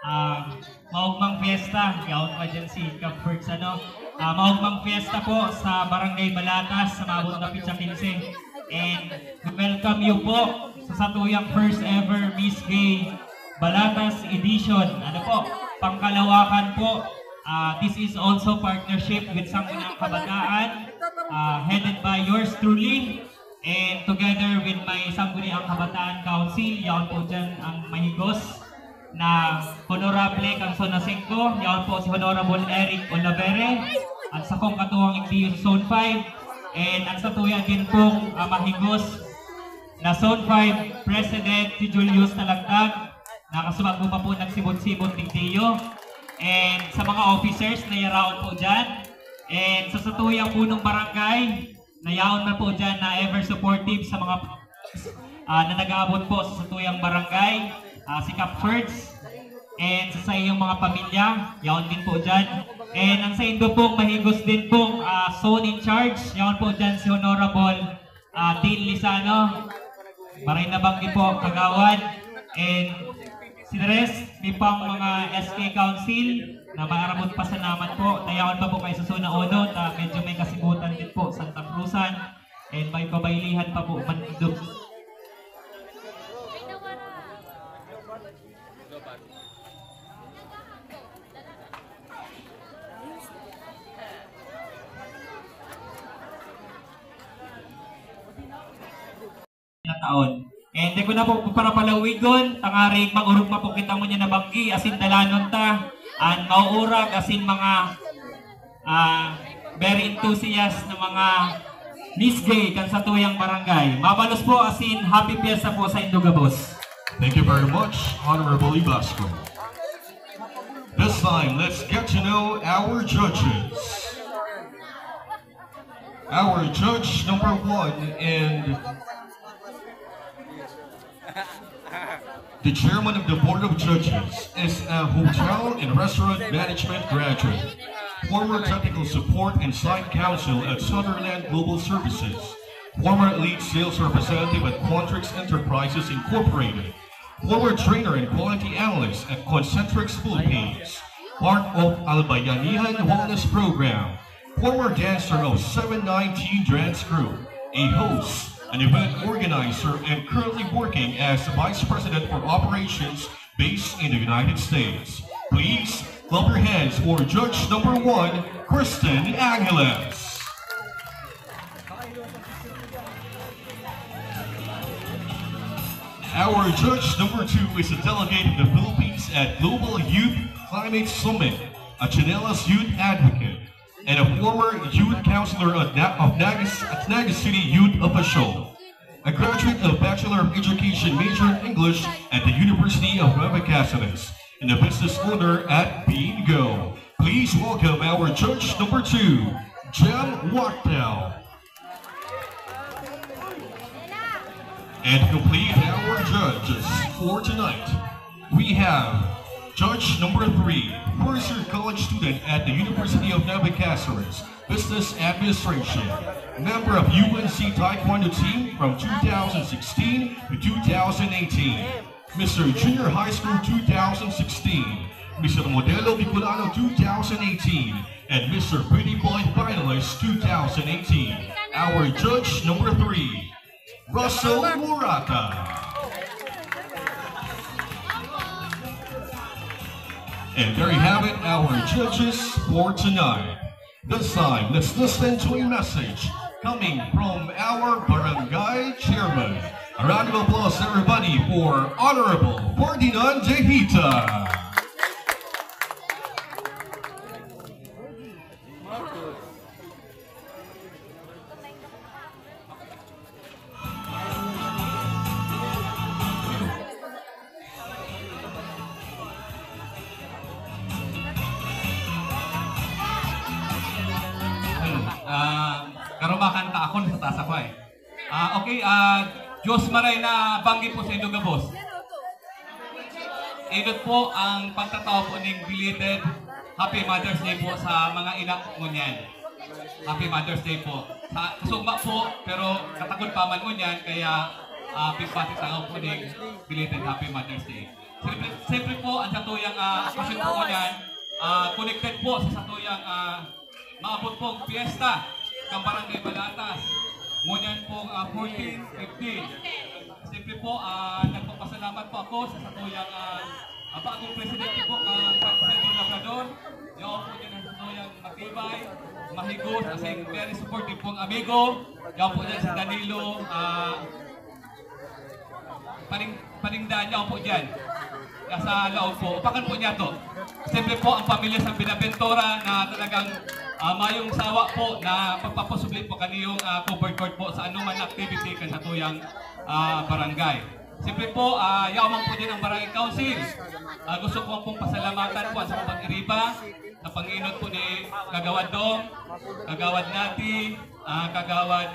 Maugmang fiesta, yaon pa dyan si Kapworks, maugmang fiesta po sa Barangay Balatas sa Mabot na Pizza 15. And welcome you po sa satuyang first ever Miss Gay Balatas Edition. Pangkalawakan po. This is also partnership with Sangguniang Kabataan, headed by yours truly. And together with my Sangguniang Kabataan Council, yaon po dyan ang mahigos na Honorable Kanson Nasengko, yaon po si Honorable Eric Olavere, at sa kong katuwang LGU Zone 5, and ang satuyan din pong mahigos na Zone 5 President si Julius Talagdag, nakasumag mo pa po nagsibot-sibot ng Tiyo, and sa mga officers na yaraon po dyan, and sa satuyang punong barangay, nayaon na po dyan na ever supportive sa mga na nag-aabot po sa satuyang barangay, si Kapworks, and sa iyong mga pamilya, yaon din po dyan. And ang sa indo pong mahigos din pong zone in charge, yaon po dyan si Honorable Tin Lisano, maray na banggi po, kagawad, and si Dres, may pang mga SK Council, na maarabot pa sa naman po, tayawan pa po kayo sa Zona 1, na medyo may kasibutan din po, Santa Cruzan, and may kabaylihan pa po, Mandog. Taon. And di ko na po para palawigon, tangaring mag-urog pa po kita mo niya na banggi, asin dalanon ta, and mauurag, asin mga very enthusiast na mga Miss Gay kan sa tuyang barangay. Mabalos po, asin happy fiesta po sa Indogabos. Thank you very much, Honorable Ibasco. This time, let's get to know our judges. Our judge number 1 and the chairman of the Board of Judges is a hotel and restaurant management graduate, former technical support and site counsel at Sutherland Global Services, former lead sales representative at Quantrix Enterprises Incorporated, former trainer and quality analyst at Concentrix Philippines, part of Albayanihan Wellness Program, former dancer of 719 Dance Group, a host, an event organizer, and currently working as Vice President for Operations based in the United States. Please clap your hands for Judge number 1, Kristen Angeles. Our Judge number 2 is a delegate of the Philippines at Global Youth Climate Summit, a Chanelas youth advocate, and a former youth counselor at Naga City Youth Official, a graduate of Bachelor of Education major in English at the University of Nueva Cáceres, and a business owner at Go. Please welcome our judge number 2, Jem Wachtel. And to complete our judges for tonight, we have Judge number 3, first-year college student at the University of Nueva Cáceres, Business Administration, member of UNC Taekwondo team from 2016 to 2018, Mr. Junior High School 2016, Mr. Modelo Bicolano 2018, and Mr. Pretty Boy Finalist 2018. Our judge number 3, Russell Murata. And there you have it, our judges for tonight. This time, let's listen to a message coming from our barangay chairman. A round of applause, everybody, for Honorable Ferdinand Dejita. Karumakan ta ako sa tasa ko eh. Okay, Diyos maray na banggi po sa Indogabos. Idot po ang pagtatao po ng belated Happy Mother's Day po sa mga ina ngunyan. Happy Mother's Day po. Kasugma po, pero katagod pa man ngunyan, kaya pagpatid tao po ng belated Happy Mother's Day. Siyempre po, ang satuyang okasyon po niyan, connected po sa satuyang maabot pong fiesta ng Barangay Balatas. Ngunyan po 14, 15. Siyempre po, nagpapasalamat po ako sa satuyang bagong presidente po ng San Jose Labrador. Yung po dyan ang satuyang matibay, mahigos, asing very supportive pong amigo. Yung po dyan si Danilo, paningdaan niya po dyan. Nasa loob po. Upakan po niya to. Siyempre po ang pamilya sa Binaventura na talagang mayong sawa po na pagpapasubli po kaniyong covered court po sa anuman activity kan sa tuyang barangay. Siyempre po, yaman po din ang Barangay Council. Gusto ko pong pasalamatan po sa pag-iriba na Panginoon po ni Kagawad Dong, Kagawad Nati, Kagawad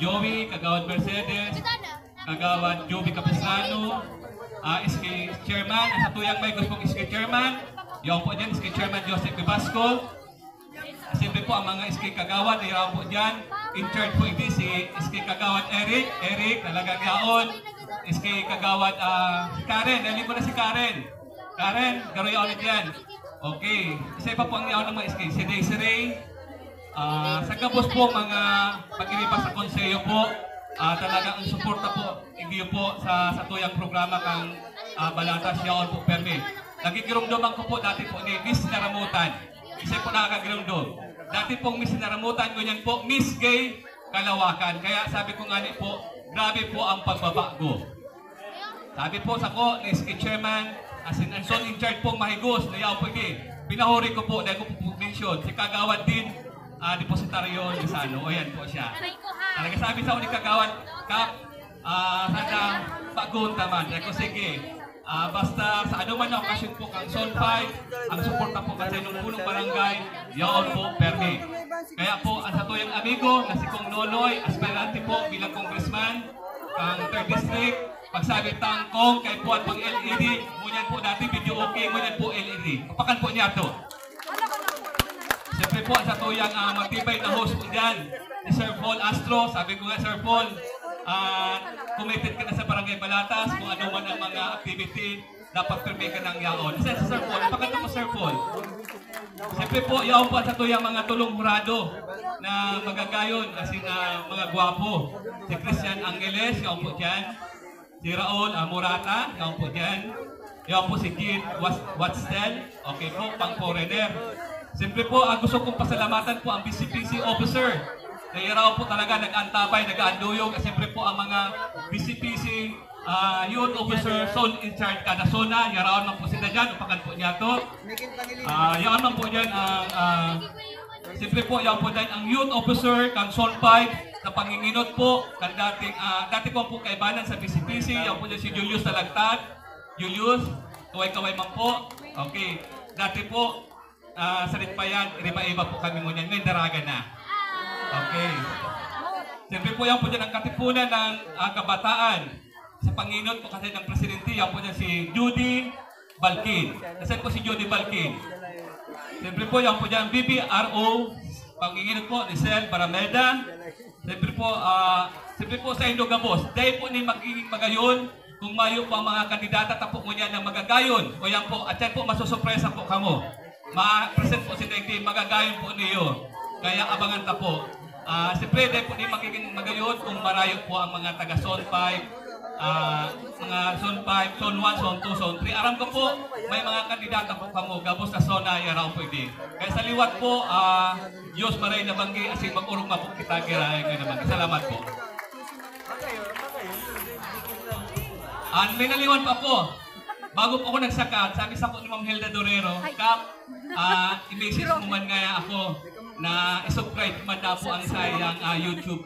Joey, Kagawad Mercedes, Kagawad Joby Capistrano, SK Chairman, sa tuyang may gusto pong SK Chairman, yaw po dyan, SK Chairman Joseph Ibasco. Siyempre po ang mga SK Kagawad, yaw po dyan, in charge po iti si SK Kagawad Eric, talagang yaon, SK Kagawad Karen, nalin mo na si Karen, garo yaon na dyan. Okay, isa pa po ang yaon ng mga SK, si Desiree, sa gabos po mga pag-iriba sa konseyo po, talagang ang suporta po hindi po sa tuyang programa kang Balatas yaon po permi. Nagigirumdoman ko po dati po ni Miss Naramutan. Isa po nakakagirumdom. Dati pong Miss Naramutan, ganyan po, Miss Gay Kalawakan. Kaya sabi ko nga po, grabe po ang pagbabago. Sabi po sa ko, ni SK Chairman, as in in charge pong mahigos, na yaon po hindi. Pinahuri ko po, dahil ko po mention, si Kagawad din, depositaryo ni Sano. O yan po siya. Talaga sabi sa ulit Kagawad, Kap, sana bagun taman. Dahil ko sige, basta sa anuman na okasyon po kang Zone 5, ang suporta po kasi nung punong barangay, yaon po permi. Kaya po, ang satuyang amigo na si Kong Nonoy, aspirante po bilang congressman, ang 3rd District, pagsabi tangkong kay Puan pang LED, ngunyan po dati video okay, ngunyan po LED. Kapakan po niya to. Siyempre po, sa tuyang matibay na host po dyan, si Sir Paul Astro. Sabi ko nga, Sir Paul, committed ka na sa Barangay Balatas, kung ano man ang mga activity, dapat permi ka ng yaon. Isa si Sir Paul, napakanta mo Sir Paul. Siyempre po, yaon po sa tuyang mga tulong murado na magagayon, kasi mga gwapo. Si Christian Angeles, yaon po dyan. Si Raul Murata, yaon po dyan. Yaon po si Kid Watstel, okay po, pang foreigner. Siyempre po, gusto kong pasalamatan po ang BCPC officer. Nahiraw po talaga nag-antabay, nag-anduyog. Siyempre po ang mga BCPC youth officer, zone in charge kada zona. Yaraon man po sila dyan, upakan po niya to. Yaraon man po dyan siyempre po, yaon po dyan ang youth officer, kang zone 5, na panginginot po. Dati po po kaibanan sa BCPC, yaon po dyan si Julius Talagtad. Julius, kaway-kaway man po. Okay, dati po, sa Ritpayan, iba-iba po kami ngunyan. Ngayon, daraga na. Okay. Siyempre po yan po dyan ang katipunan ng kabataan. Sa Panginot po kasi ng Presidente, yan po dyan si Judy Balkin. Nasaan po si Judy Balkin? Siyempre po yan po dyan BBRO, Panginot po ni Sel Barameda. Siyempre po sa Indogabos. Dahil po ni magiging magayon, kung mayo po ang mga kandidata tapo mo niyan ng magagayon. O yan po, at yan po masusurpresa po kamo. Ma-present po si Degdi, magagayon po niyo. Kaya abangan ta po. Siyempre, dahil po ni magiging magayon kung marayo po ang mga taga Zone 5, mga Zone 5, Zone 1, Zone 2, Zone 3. Aram ko po, may mga kandidata po kamo, gabos na zona, yaraw po din. Kaya sa liwat po, Diyos maray na banggi, asing mag-urong po kita, kaya na banggi. Salamat po. May naliwan pa po. Bago po ako nagsakat, sabi sa ko ni Ma'am Hilda Dorero, Kap, i-message mo man nga ako na isubscribe man na po ang sayang YouTube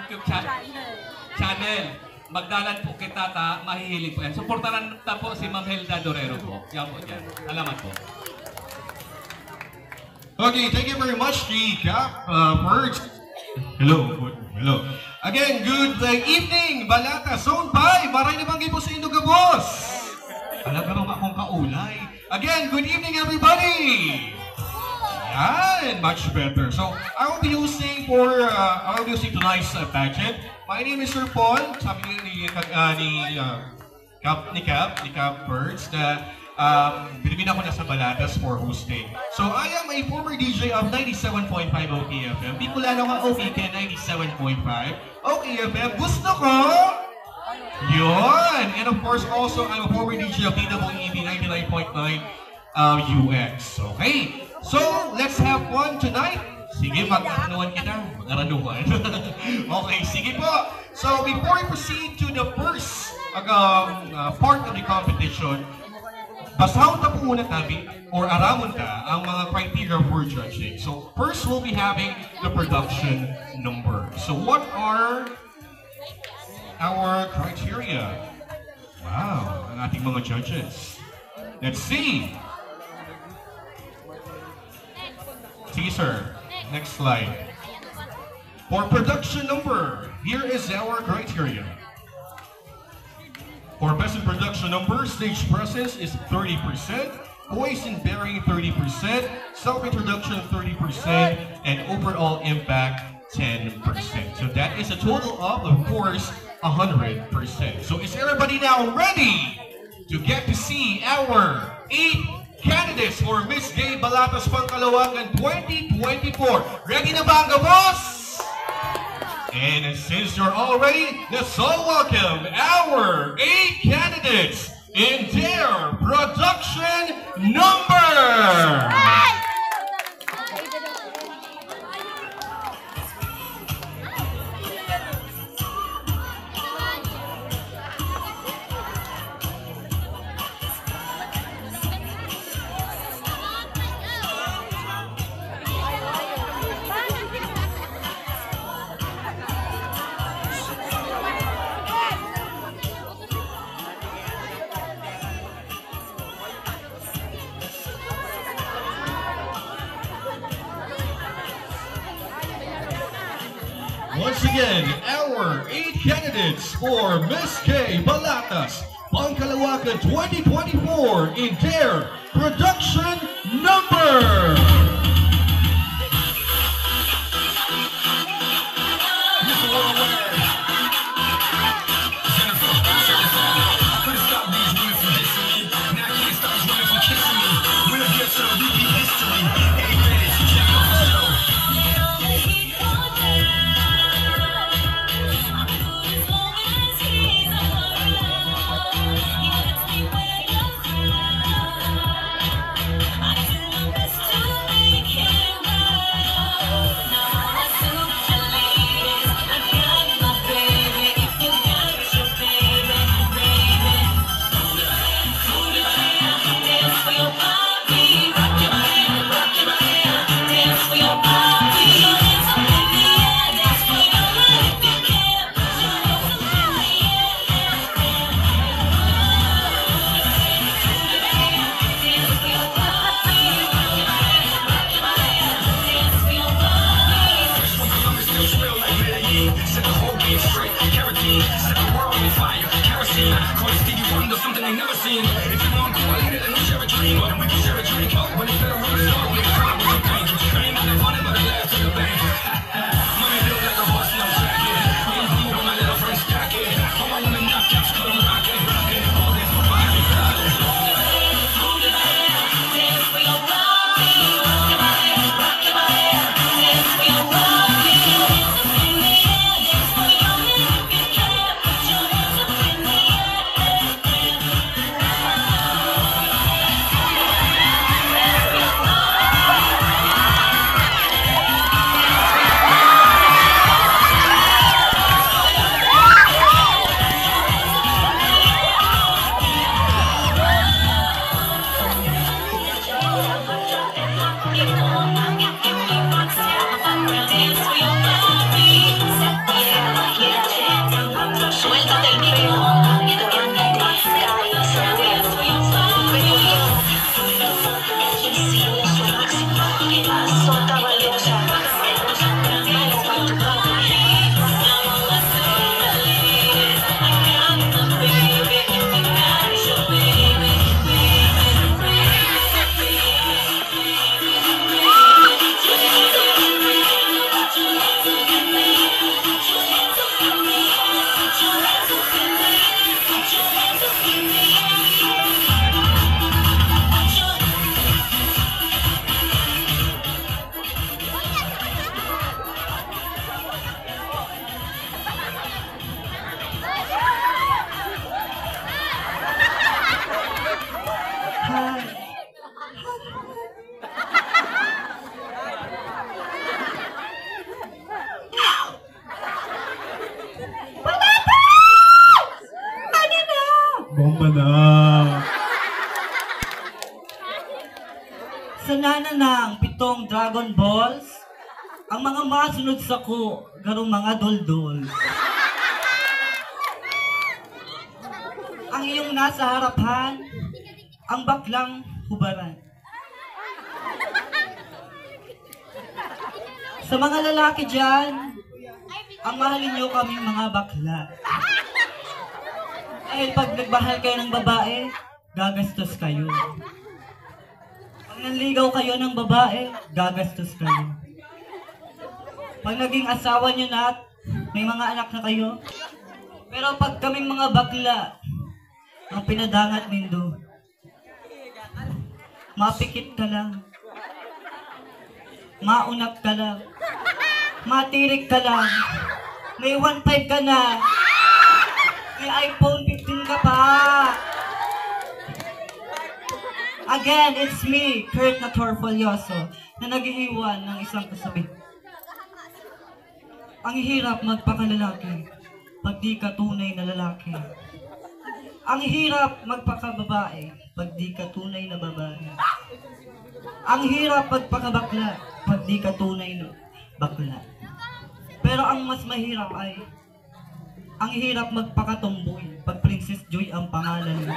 YouTube channel. Magdalan po kita mahihiling po yan. Suportaran na po si Ma'am Hilda Dorero po. Yan po dyan. Salamat po. Okay, thank you very much, Kap. First, hello. Again, good evening, Balatas, Zone 5. Maray na banggi po sa Indogabos. Talaga naman akong kaulay. Again, good evening, everybody. Yan, much better. So, I will be using tonight's pageant My name is Sir Paul. Sabi ni Cap Birds na binibina ko na sa Balatas for hosting. So I am a former DJ of 97.5 OKFM. Bicolano ka OKK 97.5. OKFM, gusto ko! Yun! And of course also I'm a former DJ of DWEB 99.9 UX. Okay, so let's have fun tonight. Sige, mag-aranuhan kita. Mag-aranuhan. Okay, sige po. So before we proceed to the first part of the competition, basahon ta po muna tabi or aramon ta ang mga criteria for judging. So first we'll be having the production number. So what are our criteria? Wow, ang ating mga judges. Let's see. See, sir. Next slide. For production number, here is our criteria. For best in production number, stage presence is 30%, voice and bearing 30%, self-introduction 30%, and overall impact 10%. So that is a total of course, 100%. So is everybody now ready to get to see our 8 candidates for Miss Gay Balatas Pangkalawagan 2024. Ready na ba ang boss? And since you're all ready, let's all welcome our 8 candidates in their production number. Once again, our 8 candidates for Miss Gay Balatas Pangkalawagan 2024 in their production number. Bomba na. Sanana na ang 7 Dragon Balls, ang mga masunod sa ko, garong mga doldol. Ang iyong nasa harapan, ang baklang hubaran. Sa mga lalaki dyan, ang mahalin niyo kaming mga bakla. Dahil pag nagmahal kayo ng babae, gagastos kayo. Pag nanligaw kayo ng babae, gagastos kayo. Pag naging asawa niyo na at may mga anak na kayo, pero pag kaming mga bakla, ang pinadangat nindo, mapikit ka lang, maunap ka lang, matirik ka lang, may 1.5 ka na, may iPhone 15 ka pa. Again, it's me, Kurt Natorfolioso, na nag-iiwan ng isang kasabi. Ang hirap magpakalalaki pag di ka tunay na lalaki. Ang hirap magpakababae pag di ka tunay na babae. Ang hirap magpakabakla pag di ka tunay na bakla. Pero ang mas mahirap ay ang hirap magpakatomboy pag Princess Joy ang pangalan mo.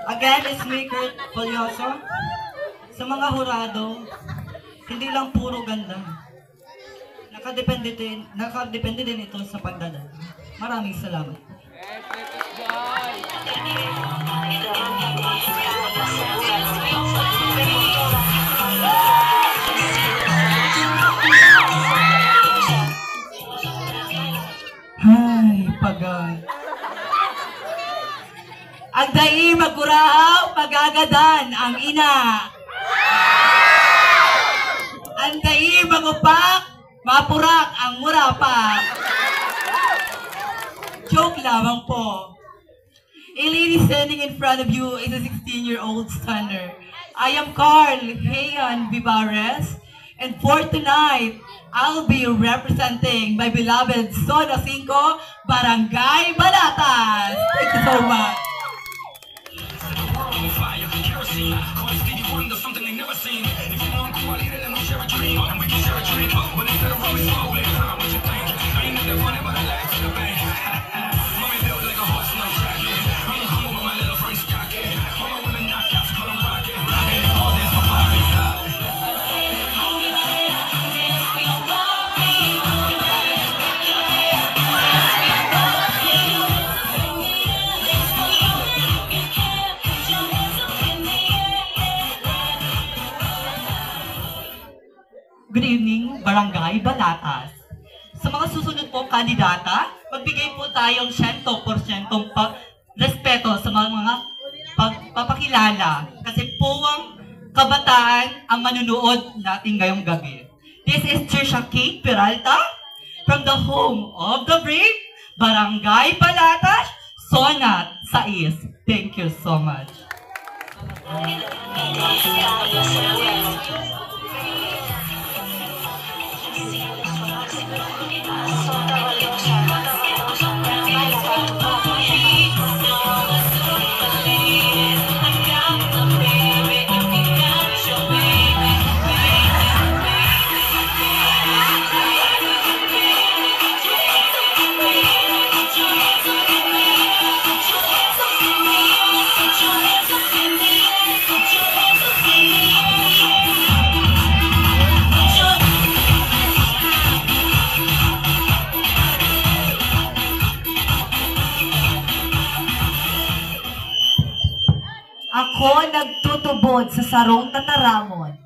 Again, it's me, Kurt Folioso. Sa mga hurado, hindi lang puro ganda. Nakadepende din ito sa pagdala. Maraming salamat. Hay, pagay. Ang dai magkuraaw, magagadan ang ina. Ang dai magupak, mapurak ang murapak. Joke lamang po. A lady standing in front of you is a 16-year-old stunner. I am Carl Heian Vivares, and for tonight, I'll be representing my beloved Zona 5, Barangay Balatas. Thank you so much. Good evening, Barangay Balatas. Sa mga susunod po kandidata, magbigay po tayong 100% respeto sa mga pagpapakilala kasi po ang kabataan ang manunood natin ngayong gabi. This is Trisha Kate Peralta from the home of the brave, Barangay Balatas, Zona 6. Thank you so much. Ako nagtutubod sa sarong tataramon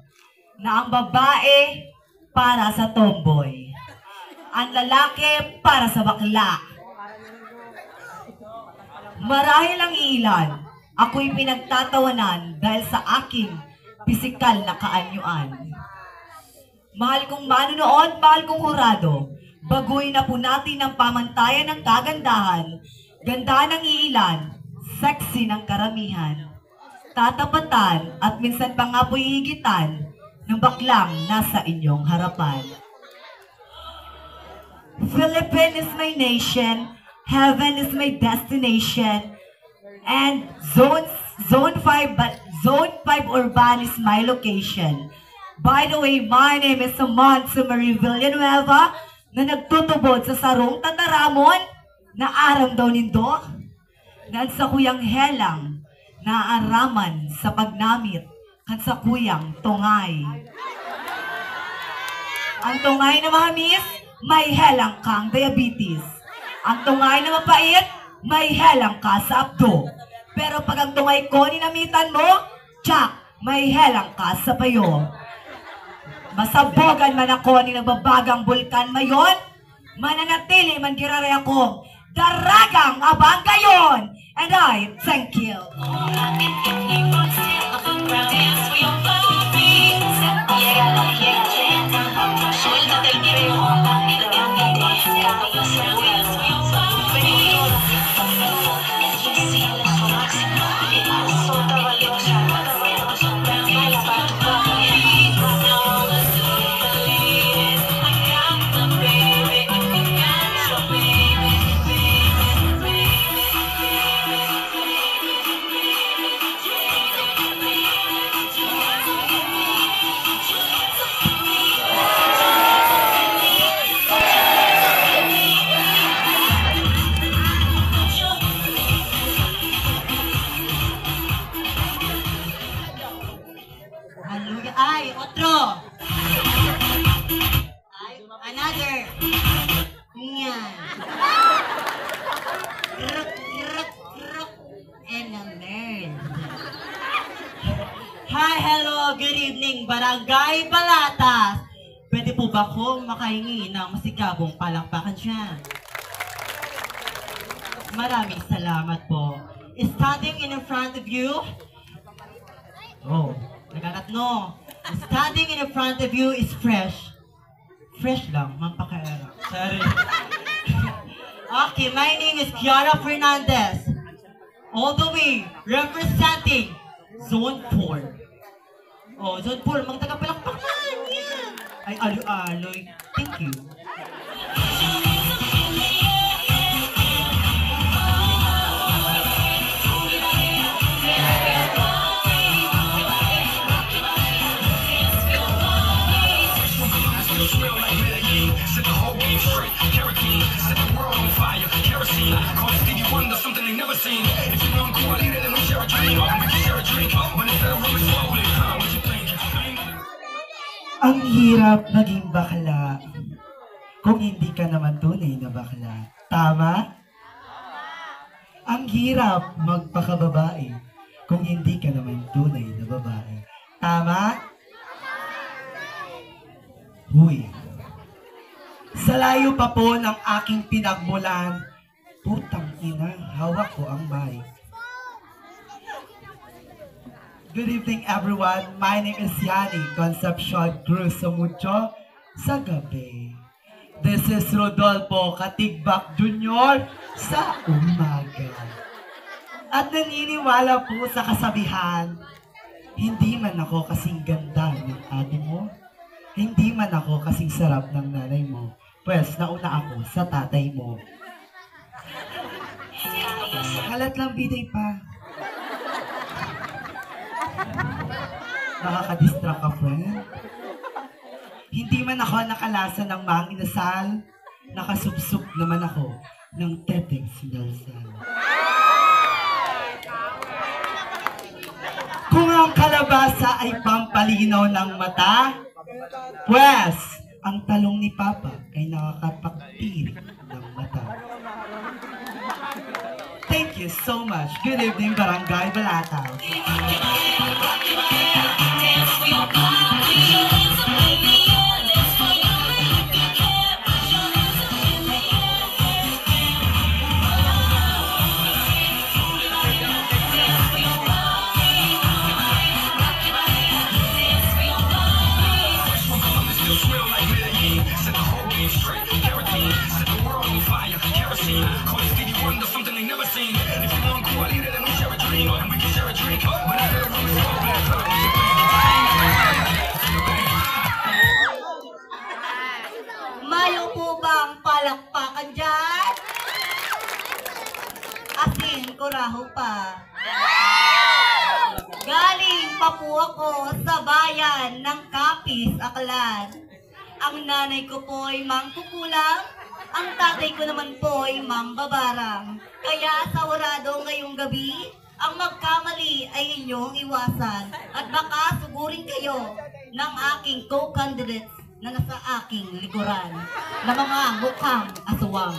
na ang babae para sa tomboy, ang lalaki para sa bakla. Marahil ang ilan, ako'y pinagtatawanan dahil sa aking pisikal na kaanyuan. Mahal kong manunood, mahal kong hurado, baguhin na po natin ang pamantayan ng kagandahan, ganda ng iilan, sexy ng karamihan. Tatapatan at minsan pa nga po'y higitan ng baklang nasa inyong harapan. Philippine is my nation, Heaven is my destination. And Zone 5 Urban is my location. By the way, my name is Samantha Marie Villanueva na nagtutubod sa sarong tataramon na aram daw nindo. Nan sa kuyang helang na araman sa pagnamit kan sa kuyang tungay. Ang tungay na mahamis, may helang kang diabetes. Ang tungay na mapait, may helang ka sa abdo. Pero pag ang tungay ko ninamitan mo, tsak, may helang ka sa payo. Masabogan man ako ni nagbabagang bulkan mayon, mananatili man girare ako, daragang abang gayon. And I thank you. Ay, otro. Ay, another. Yan. Kruk, kruk, kruk. And a nerd. Hi, hello, good evening, Barangay Balatas. Pwede po ba akong makahingi ng masigabong palakpakan siya? Maraming salamat po. Standing in front of you. Oh, nagagatno. Standing in front of you is fresh. Fresh lang, mampakaera. Sorry. Okay, my name is Kiara Fernandez. All the way representing Zone 4. Oh, Zone 4, mga taga-palakpakan. Yan. Ay, aloy. Thank you. Ang hirap maging bakla kung hindi ka naman tunay na bakla. Tama? Ang hirap magpakababae kung hindi ka naman tunay na babae. Tama? Huy. Sa layo pa po ng aking pinagmulan, putang ina, hawak ko ang mic. Good evening everyone, my name is Yani Concepcion Cruz Mucho sa gabi. This is Rodolfo Katigbak Jr. sa umaga. At naniniwala po sa kasabihan, hindi man ako kasing ganda ng ate mo, hindi man ako kasing sarap ng nanay mo, pues nauna ako sa tatay mo. Kalat lang biday pa. Nakaka-distract ka, friend. Hindi man ako nakalasa ng mang inasal, nakasupsup naman ako ng teteng sinalsal. Kung ang kalabasa ay pampalinaw ng mata, pues, ang talong ni Papa ay nakakapagtirik ng mata. Thank you so much. Good evening, Barangay Balataw. Mayo po ba ang palakpakan dyan? ko raho pa. Galing pa po ako sa bayan ng Capiz, Aklan. Ang nanay ko po ay mangkukulang, ang tatay ko naman po ay mambabarang. Kaya sa orado ngayong gabi, ang magkamali ay inyong iwasan at baka sugurin kayo ng aking co-candidates na nasa aking likuran na mga mukhang aswang.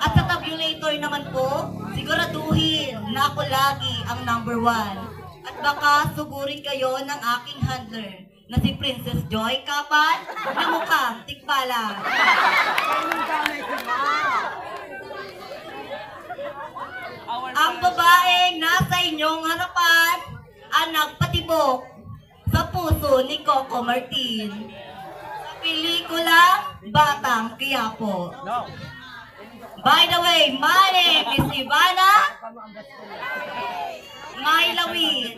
At sa tabulator naman po, siguraduhin na ako lagi ang number 1. At baka sugurin kayo ng aking handler na si Princess Joy Kapan na mukhang tikbalang. Ang babaeng nasa inyong harapan ang nagpatibok sa puso ni Coco Martin sa pelikula Batang Quiapo. By the way, my name is Ivana Maylawit.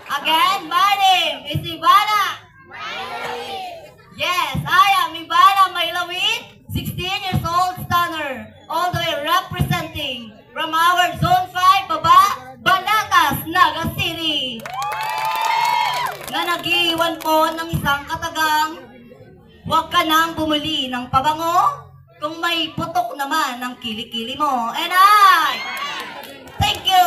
Again, my name is Ivana. Yes, I am Ivana Maylawit, 16 years old stunner, all the way representing from our Zone 5, Baba, Banatas, Naga City. Na nag-iwan po ng isang katagang, huwag ka nang bumuli ng pabango kung may putok naman ang kilikili mo. And I thank you.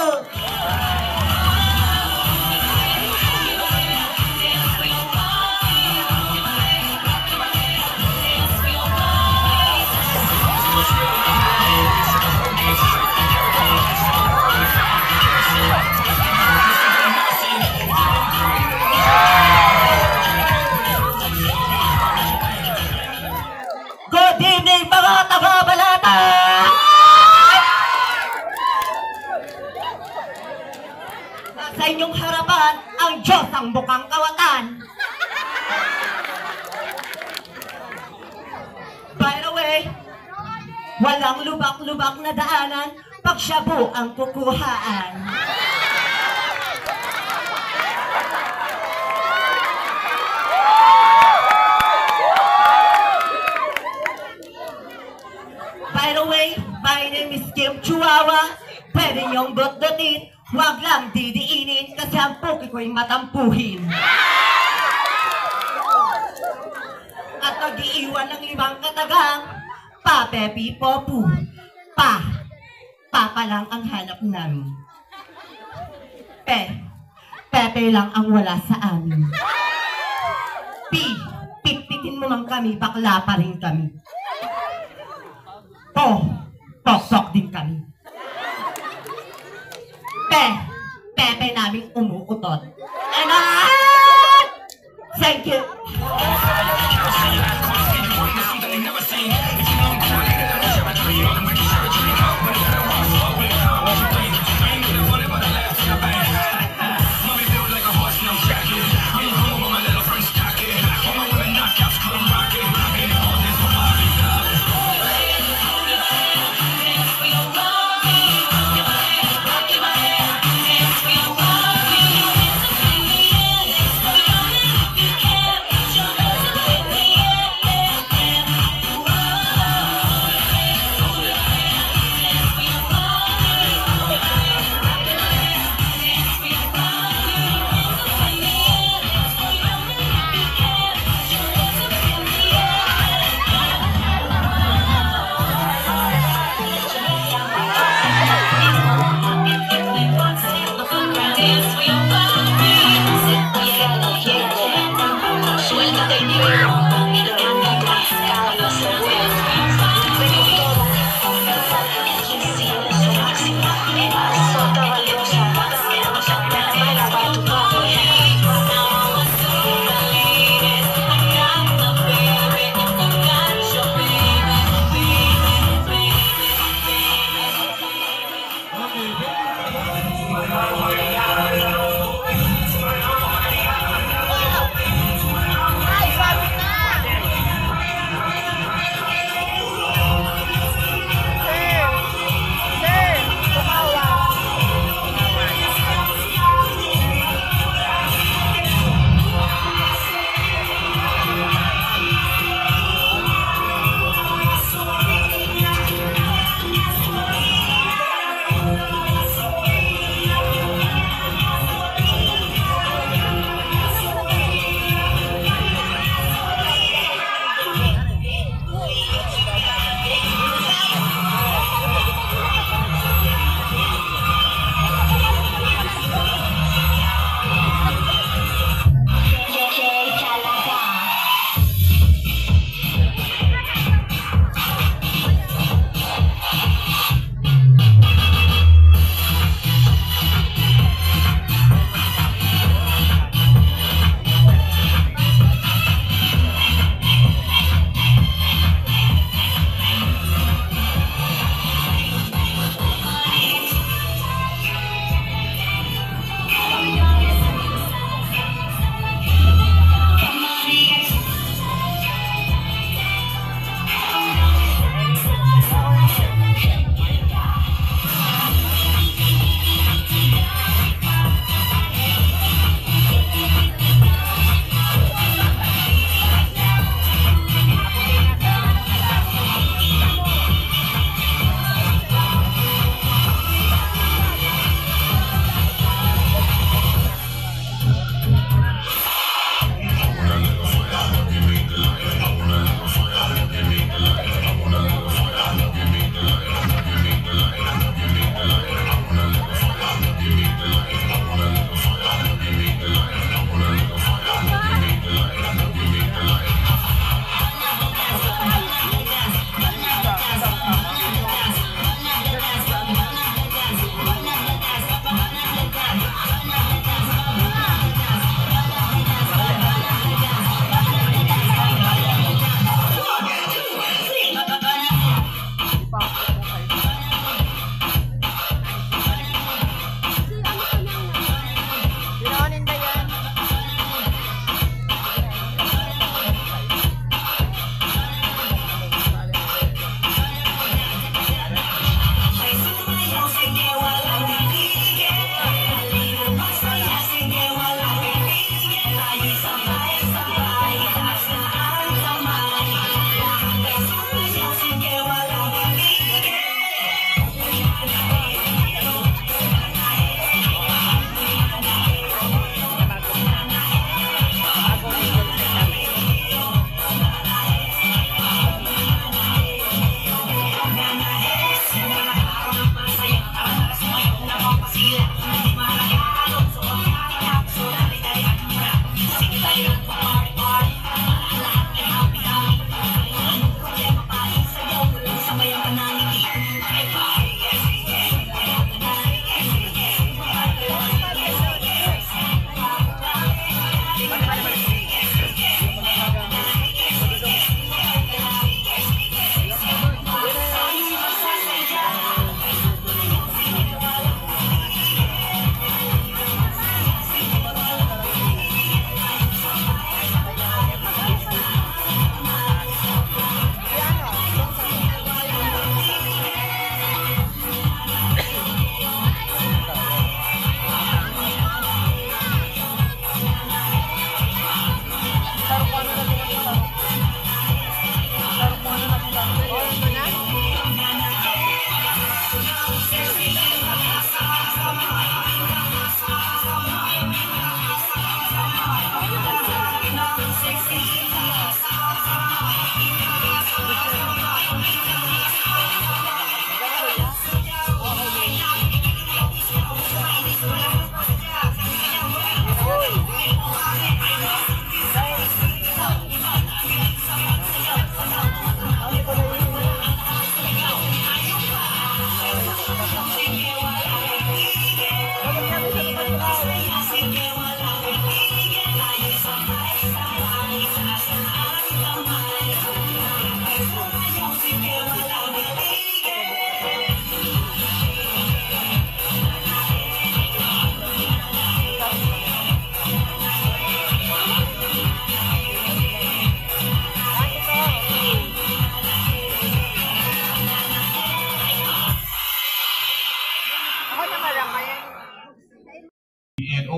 Good evening mga taga-balata! Sa inyong harapan, ang Diyos ang bukang kawatan. By the way, walang lubak-lubak na daanan pag shabu ang kukuhaan. By the way, my name is Kim Chihuahua. Pwede niyong dot-dotin, huwag lang didiinin kasi ang puki ko'y matampuhin. At nag-iiwan ng 5 katagang, pa, pepi, popu, papa lang ang hanap namin. Pepe lang ang wala sa amin. Pipitin mo man kami, bakla pa rin kami. Tok din kami. Pepe namin umuutot. And thank you.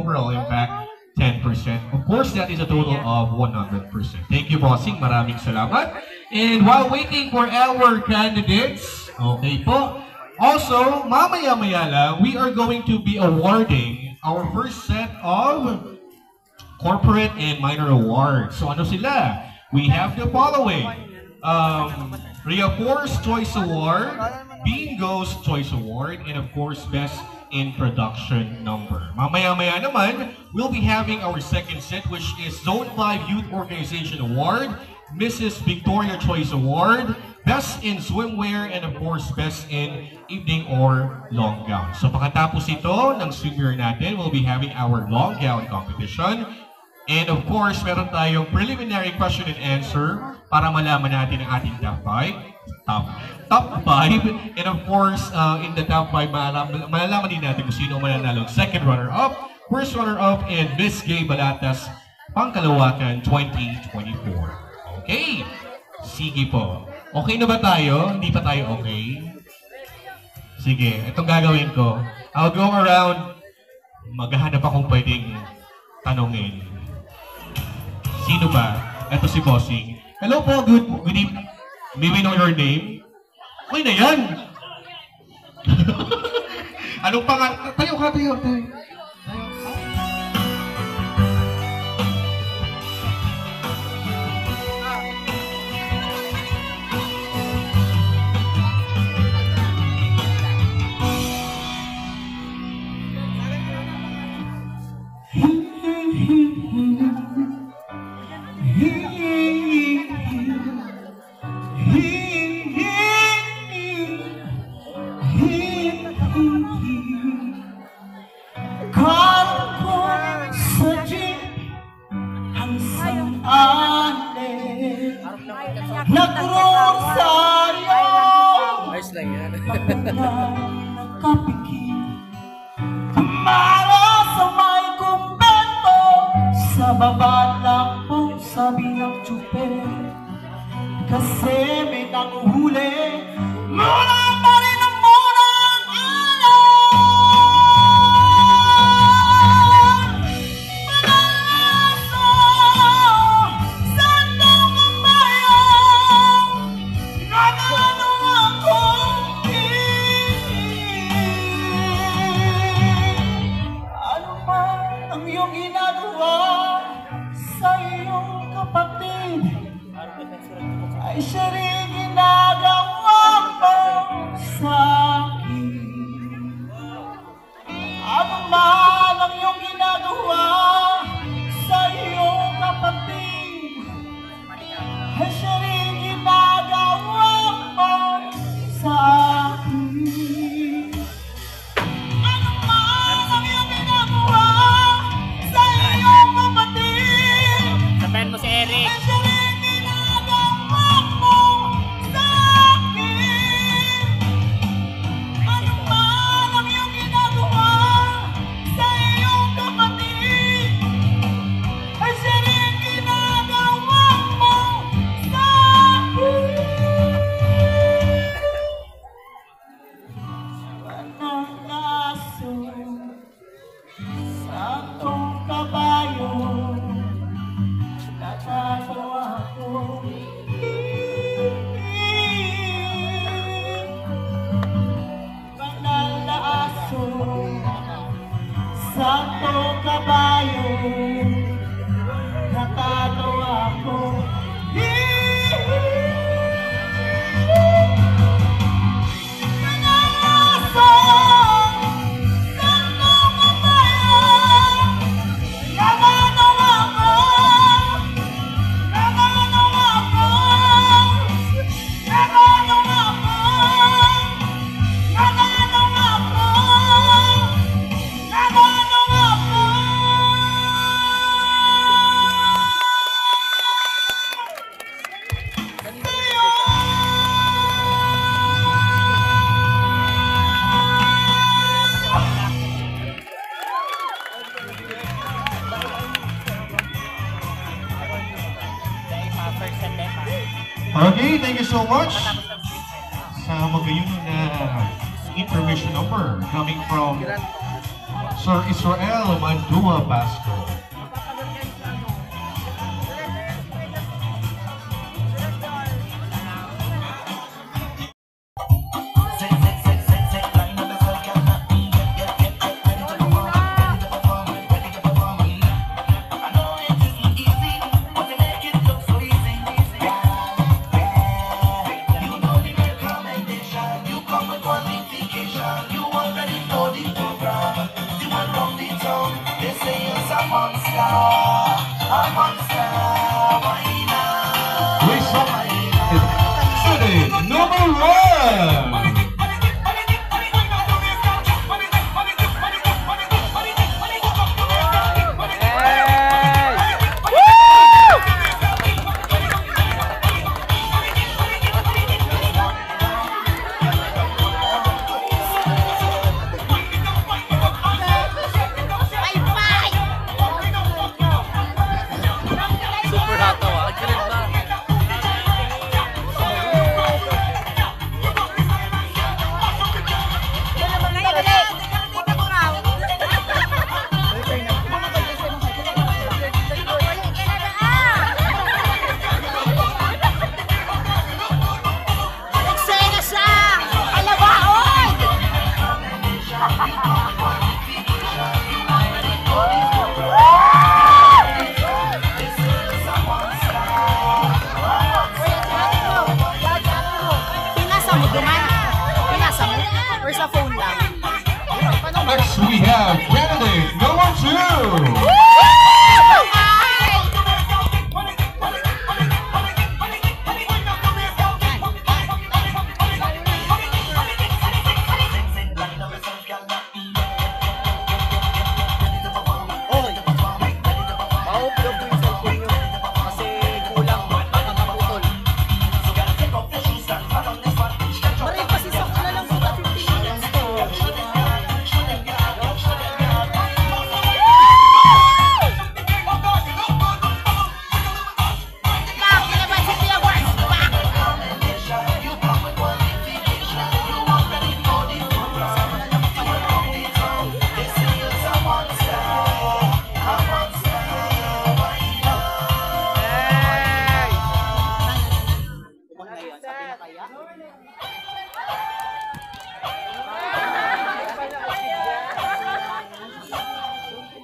overall impact, 10%. Of course, that is a total of 100%. Thank you, bossing. Maraming salamat. And while waiting for our candidates, okay po, also, mamaya-maya lang, we are going to be awarding our first set of corporate and minor awards. So ano sila? We have the following. Rhea Force Choice Award, Bingo's Choice Award, and of course, Best in Production Number. Mamaya-maya naman, we'll be having our second set, which is Zone 5 Youth Organization Award, Mrs. Victoria Choice Award, Best in Swimwear, and of course, Best in Evening or Long Gown. So pagkatapos ito ng swimwear natin, we'll be having our long gown competition. And of course, meron tayong preliminary question and answer para malaman natin ang ating top 5. And of course, in the top 5, malalaman din natin kung sino mananalo. Second runner-up, first runner-up, and Miss Gay Balatas, Pangkalawakan 2024. Okay, sige po. Okay na ba tayo? Hindi pa tayo okay? Sige, itong gagawin ko. I'll go around, maghahanap akong pwedeng tanongin. Sino ba? Ito si Bossing. Hello po, good evening. May we know your name? Okay na yan! Anong pangalan? Tayo ka, tayo. Kasi may nanguhuli mula pa rin ang murang alon. Malalaso sa tungong bayan, nagano akong ano man ang iyong ginagawa sa iyong kapatid, ay siya rin ginagawa mo sa akin. Ano man ang iyong ginagawa sa iyong kapatid, ay siya rin ginagawa mo sa akin. Ano man ang iyong ginagawa sa iyong kapatid, Sabayan mo si Eric. ay siya rin Santo Kabayo, natatawa ko. Manalaso, Santo Kabayo, natatawa ko. Natatawa ko. Natatawa ko. Natatawa ko. Okay, thank you so much sa magayon na information number coming from Sir Israel Mandua Basco. Number one. Next we have candidate number 2.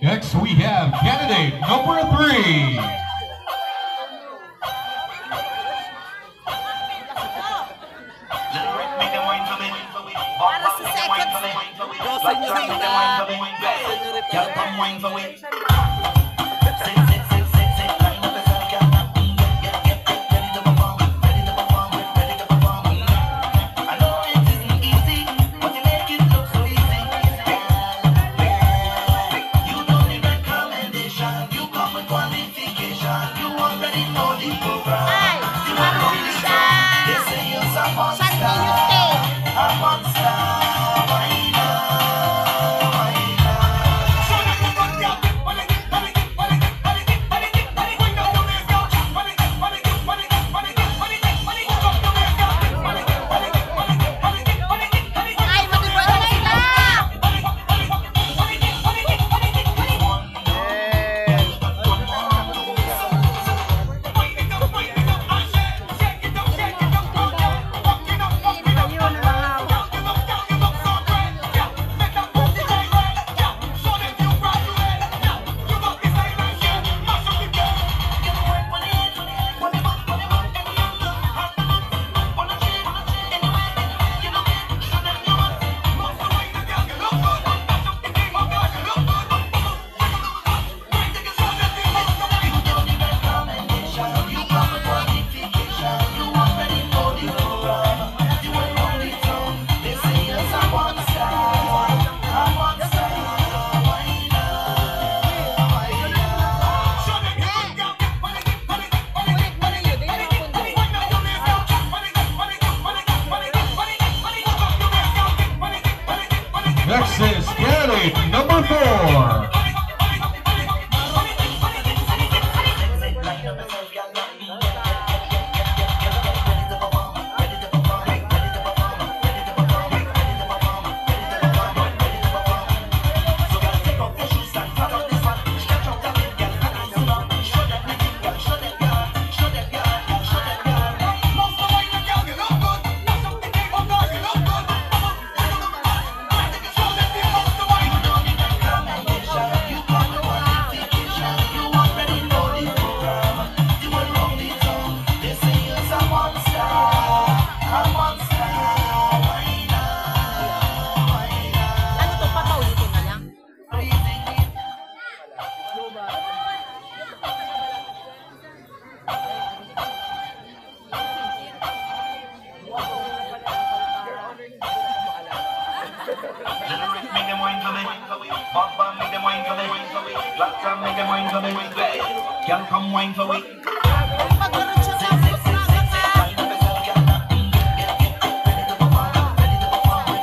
Next we have candidate number 3. Bop bop, make them wine for me. Lots of make them wine for me. Girl, come wine for me.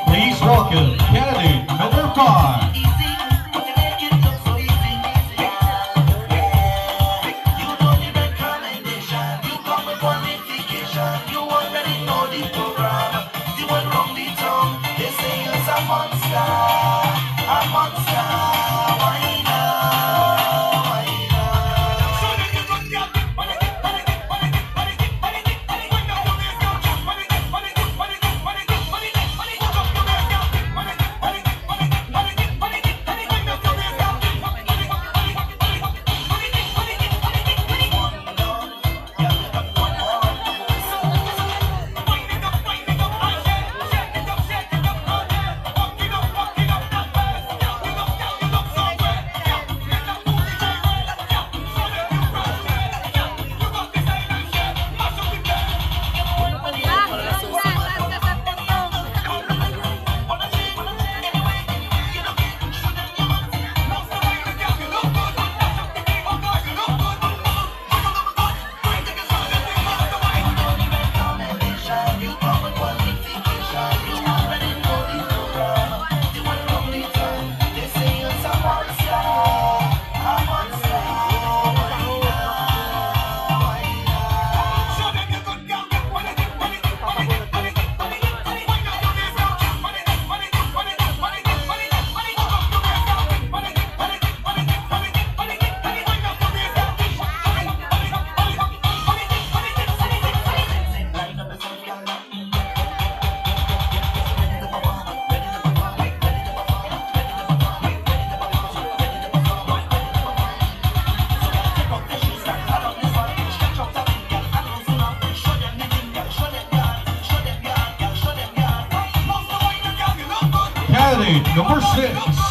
Please welcome candidate number 5. Candidate number 6.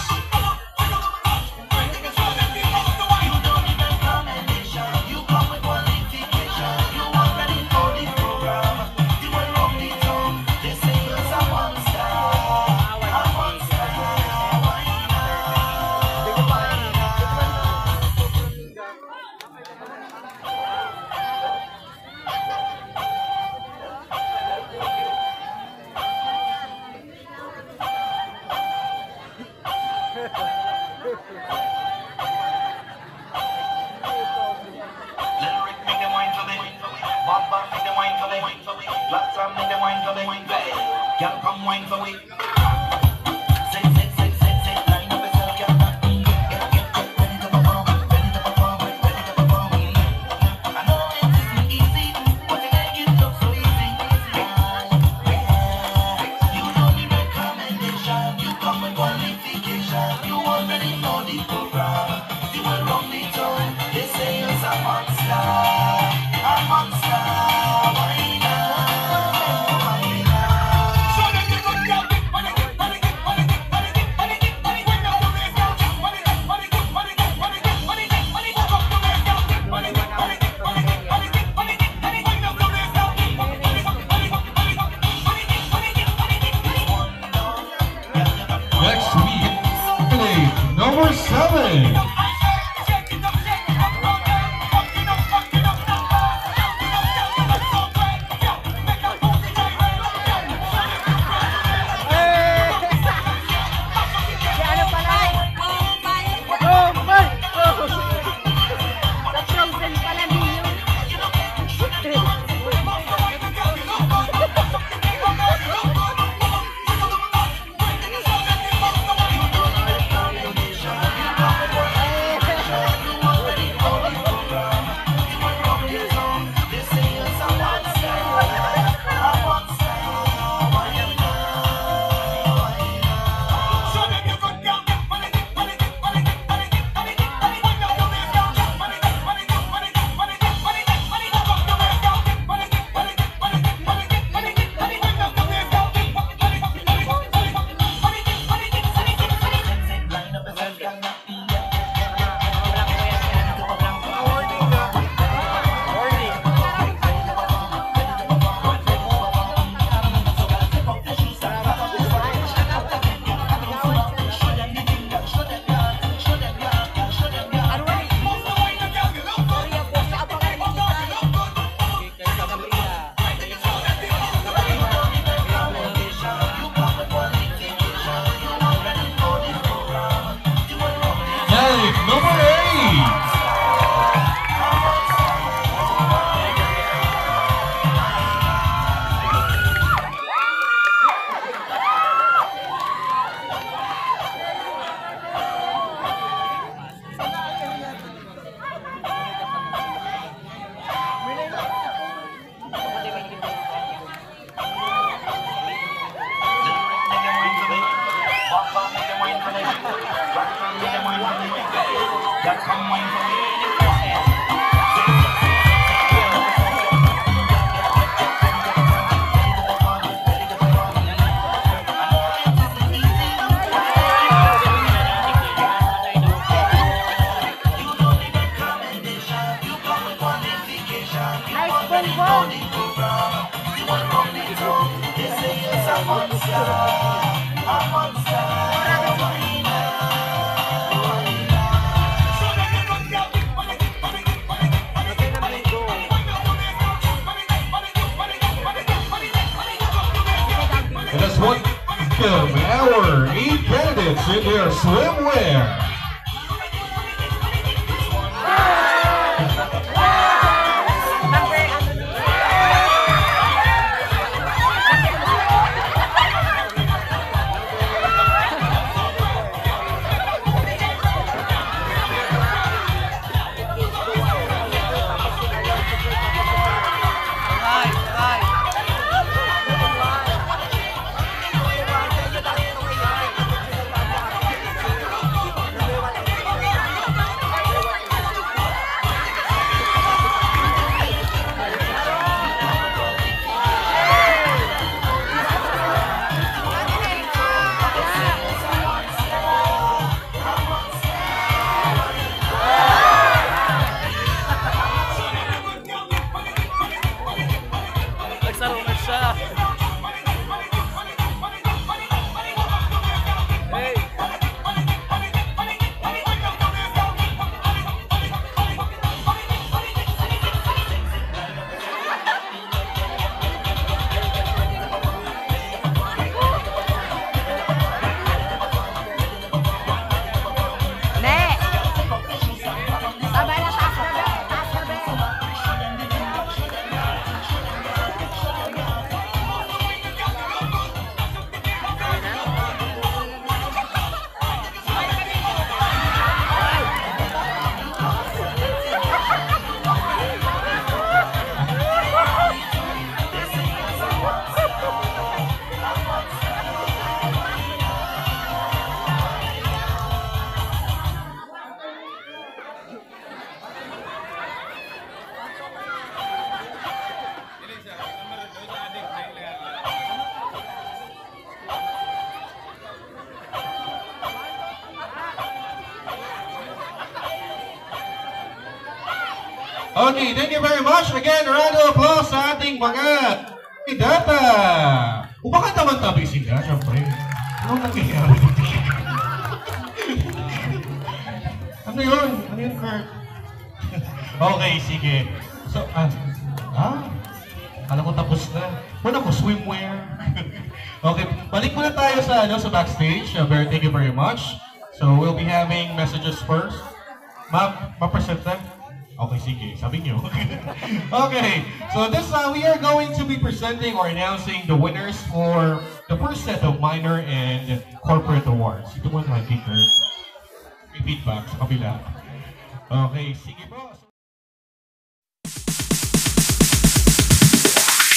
Lots of make them wine for me. Girl, come wine for me. Girl, come wine for me. And that's one of our 8 candidates in their swimwear. Okay, thank you very much. Again, round of applause sa ating mga kandidata. O baka naman tabi sila, syempre. Ano nangyayari dito? Ano yun? Ano yun, Kurt? Okay, sige. So, alam ko tapos na. Wala ko, swimwear. Okay, balik muna tayo sa, sa backstage. Thank you very much. So, we'll be having messages first. Ma'am, ma-present them? Okay, sige. Sabi niyo. Okay. So this we are going to be presenting or announcing the winners for the first set of minor and corporate awards. Ito mo na, Kicker. May feedback sa kabila. Okay, sige po.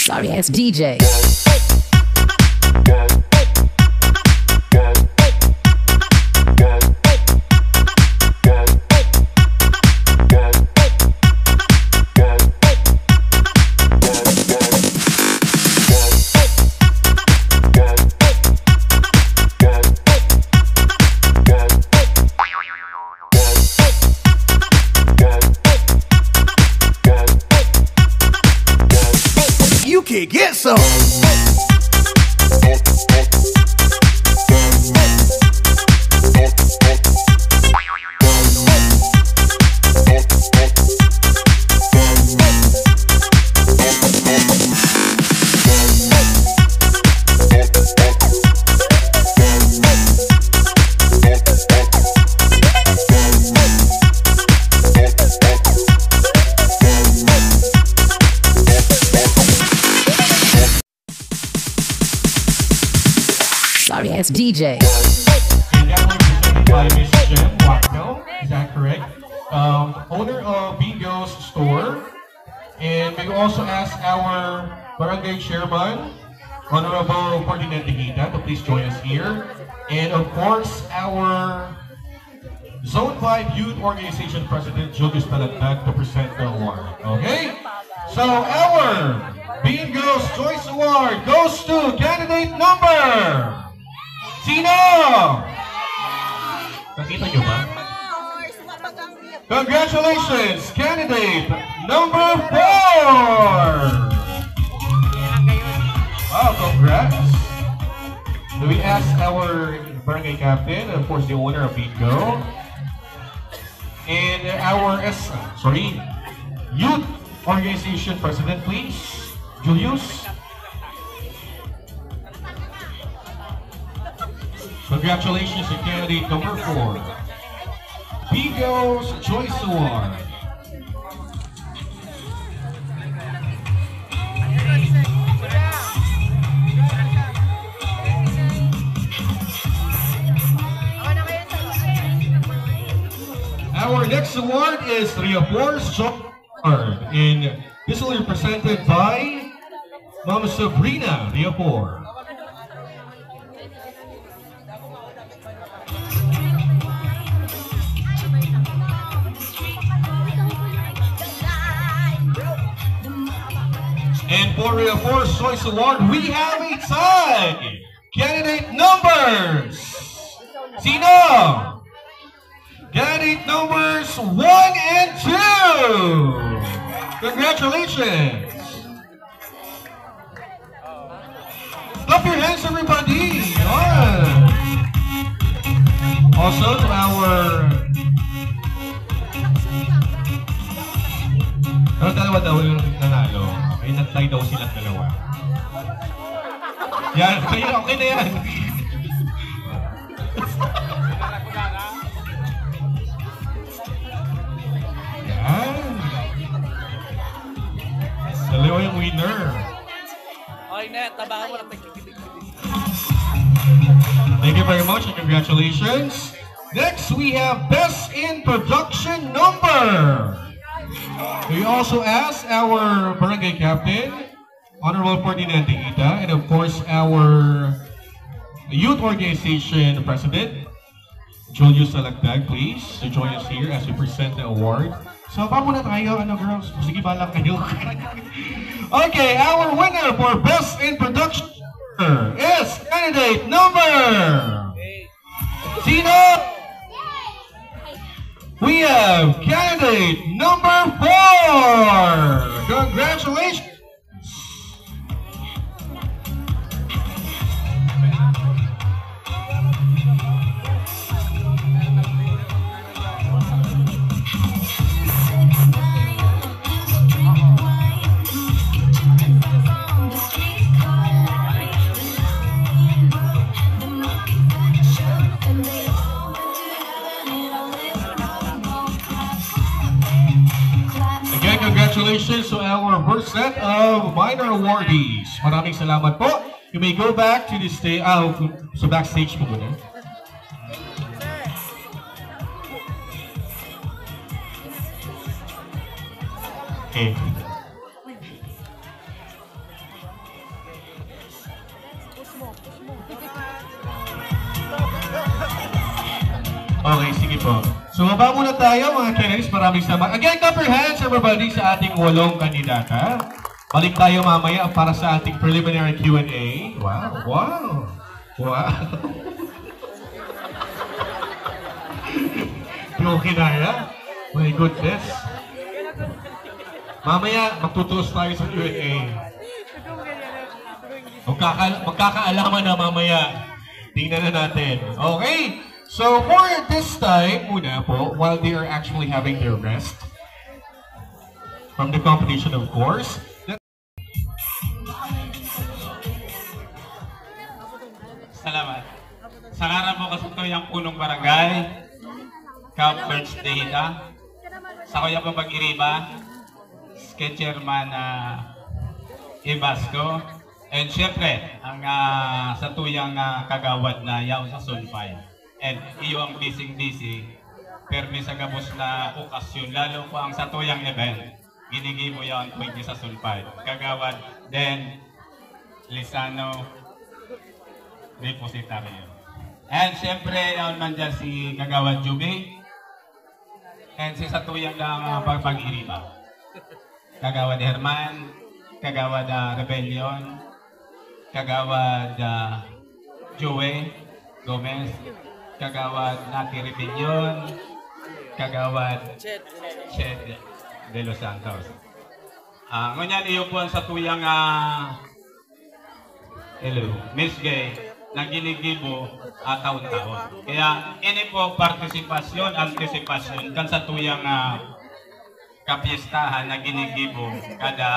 Sorry, it's DJ. Get some. Sorry, it's DJ. And that one presented by Miss Jem Wacno, is that correct? Owner of Bingo's store. And we also ask our barangay chairman, Honorable Ferdinand Hita, to please join us here. And of course, our Zone 5 Youth Organization President Julius Palatag to present the award. Okay? So our Bingo's Choice Award goes to candidate number... Sino? Nakita nyo ba? Congratulations, candidate number 4! Wow, congrats! Do we ask our barangay captain, of course the owner of Bingo, and our youth organization president, please, Julius. Congratulations to candidate number 4, Bingo's Choice Award. Our next award is Riapor's Choice Award, and this will be presented by Mama Sabrina Riapor. And for Riapor's Choice Award, we have a tie! Candidate numbers! Sino? Candidate numbers 1 and 2! Congratulations! Clap your hands, everybody! Yeah. Also to our... Ano dalawa daw yung nanalo? Ay nag-tie daw silang dalawa. Yan, okay na yan. Yan. Dalawa yung winner. Okay na, tabahan mo lang. Thank you very much and congratulations. Next, we have Best in Production Number. We also ask our barangay captain, Honorable Ferdinand Ita, and of course our youth organization president, Julius Salagdag, please, to join us here as we present the award. So, pa muna tayo, girls? Sige, balak kayo. Okay, our winner for Best in Production is candidate number... Sino? We have candidate number 4! Congratulations! Congratulations to our first set of minor awardees. Maraming salamat po. You may go back to the stage, sa backstage po muna. Okay. Okay, sige po. So, baba muna tayo mga candidates. Maraming salamat. Again, clap your hands everybody sa ating 8 kandidata. Balik tayo mamaya para sa ating preliminary Q&A. Wow, wow, wow. Yung kinaya? My goodness. Mamaya, magtutuos tayo sa Q&A. Magkakaalaman na mamaya. Tingnan na natin. Okay? So for this time, muna po, while they are actually having their rest from the competition, of course. Salamat. Sa ngaran mo kasi ito yung punong barangay, Camp Birthday Hita, sa kuya po pag-iriba, Chairman Ibasco, and syempre, ang sa tuyang kagawad na yaw sa Sulfay. And iyo ang busy permi sa gabos na okasyon, lalo po ang sa tuyang event, ginigi mo yung point sa Sulfay. Kagawad, then Lisano, Depositario. And syempre, yaon man dyan si Kagawad Juby, and si Satuyang ng Pag-iriba. Kagawad Herman, Kagawad Rebellion, Kagawad Joey Gomez, Kagawad Nati Rebellion, Kagawad Ched de los Santos. Ngunyan iyo po sa tuyang Miss Gay ng Ginigibo taon-taon. Kaya ini po partisipasyon, antisipasyon kan sa tuyang kapiestahan na Ginigibo kada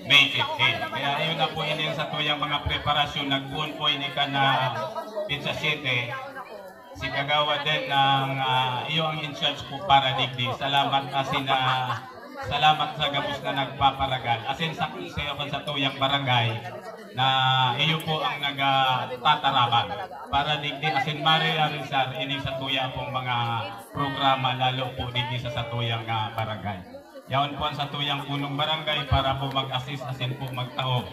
May 15. Kaya yun na po ini sa tuyang mga preparasyon. Nagbuon po ini ka na Pizza 7. Si Kagawad din ng iyo ang in-charge po para digdi. Salamat asin salamat sa gabos na nagpaparagal. Asin sa kuseyo kan sa tuyang barangay na iyo po ang nagtataraban para digdi asin mare arisar ini sa tuyang pong mga programa lalo po digdi sa tuyang barangay. Yaon po ang sa tuyang punong barangay para po mag-assist asin po magtaog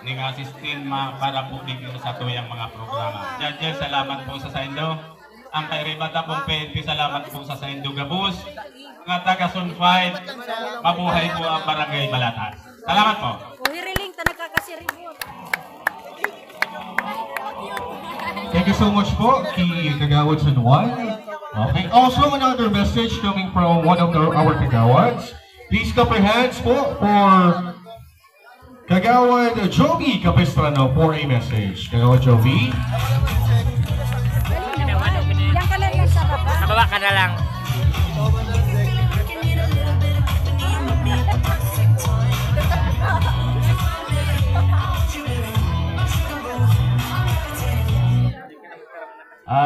ning assistin para po digdi sa tuyang mga programa. Judges, salamat po sa saindo. Ang kairibata pong PNP, salamat po sa saindo gabos. Mga taga Sunfide, mabuhay po ang Barangay Balatas. Salamat po. Thank you so much po, kay Kagawad San Juan. Okay, also another message coming from one of our Kagawads. Please clap your hands po for Kagawad Jovi Capistrano for a message. Kagawad Jovi. Nababa ka na lang.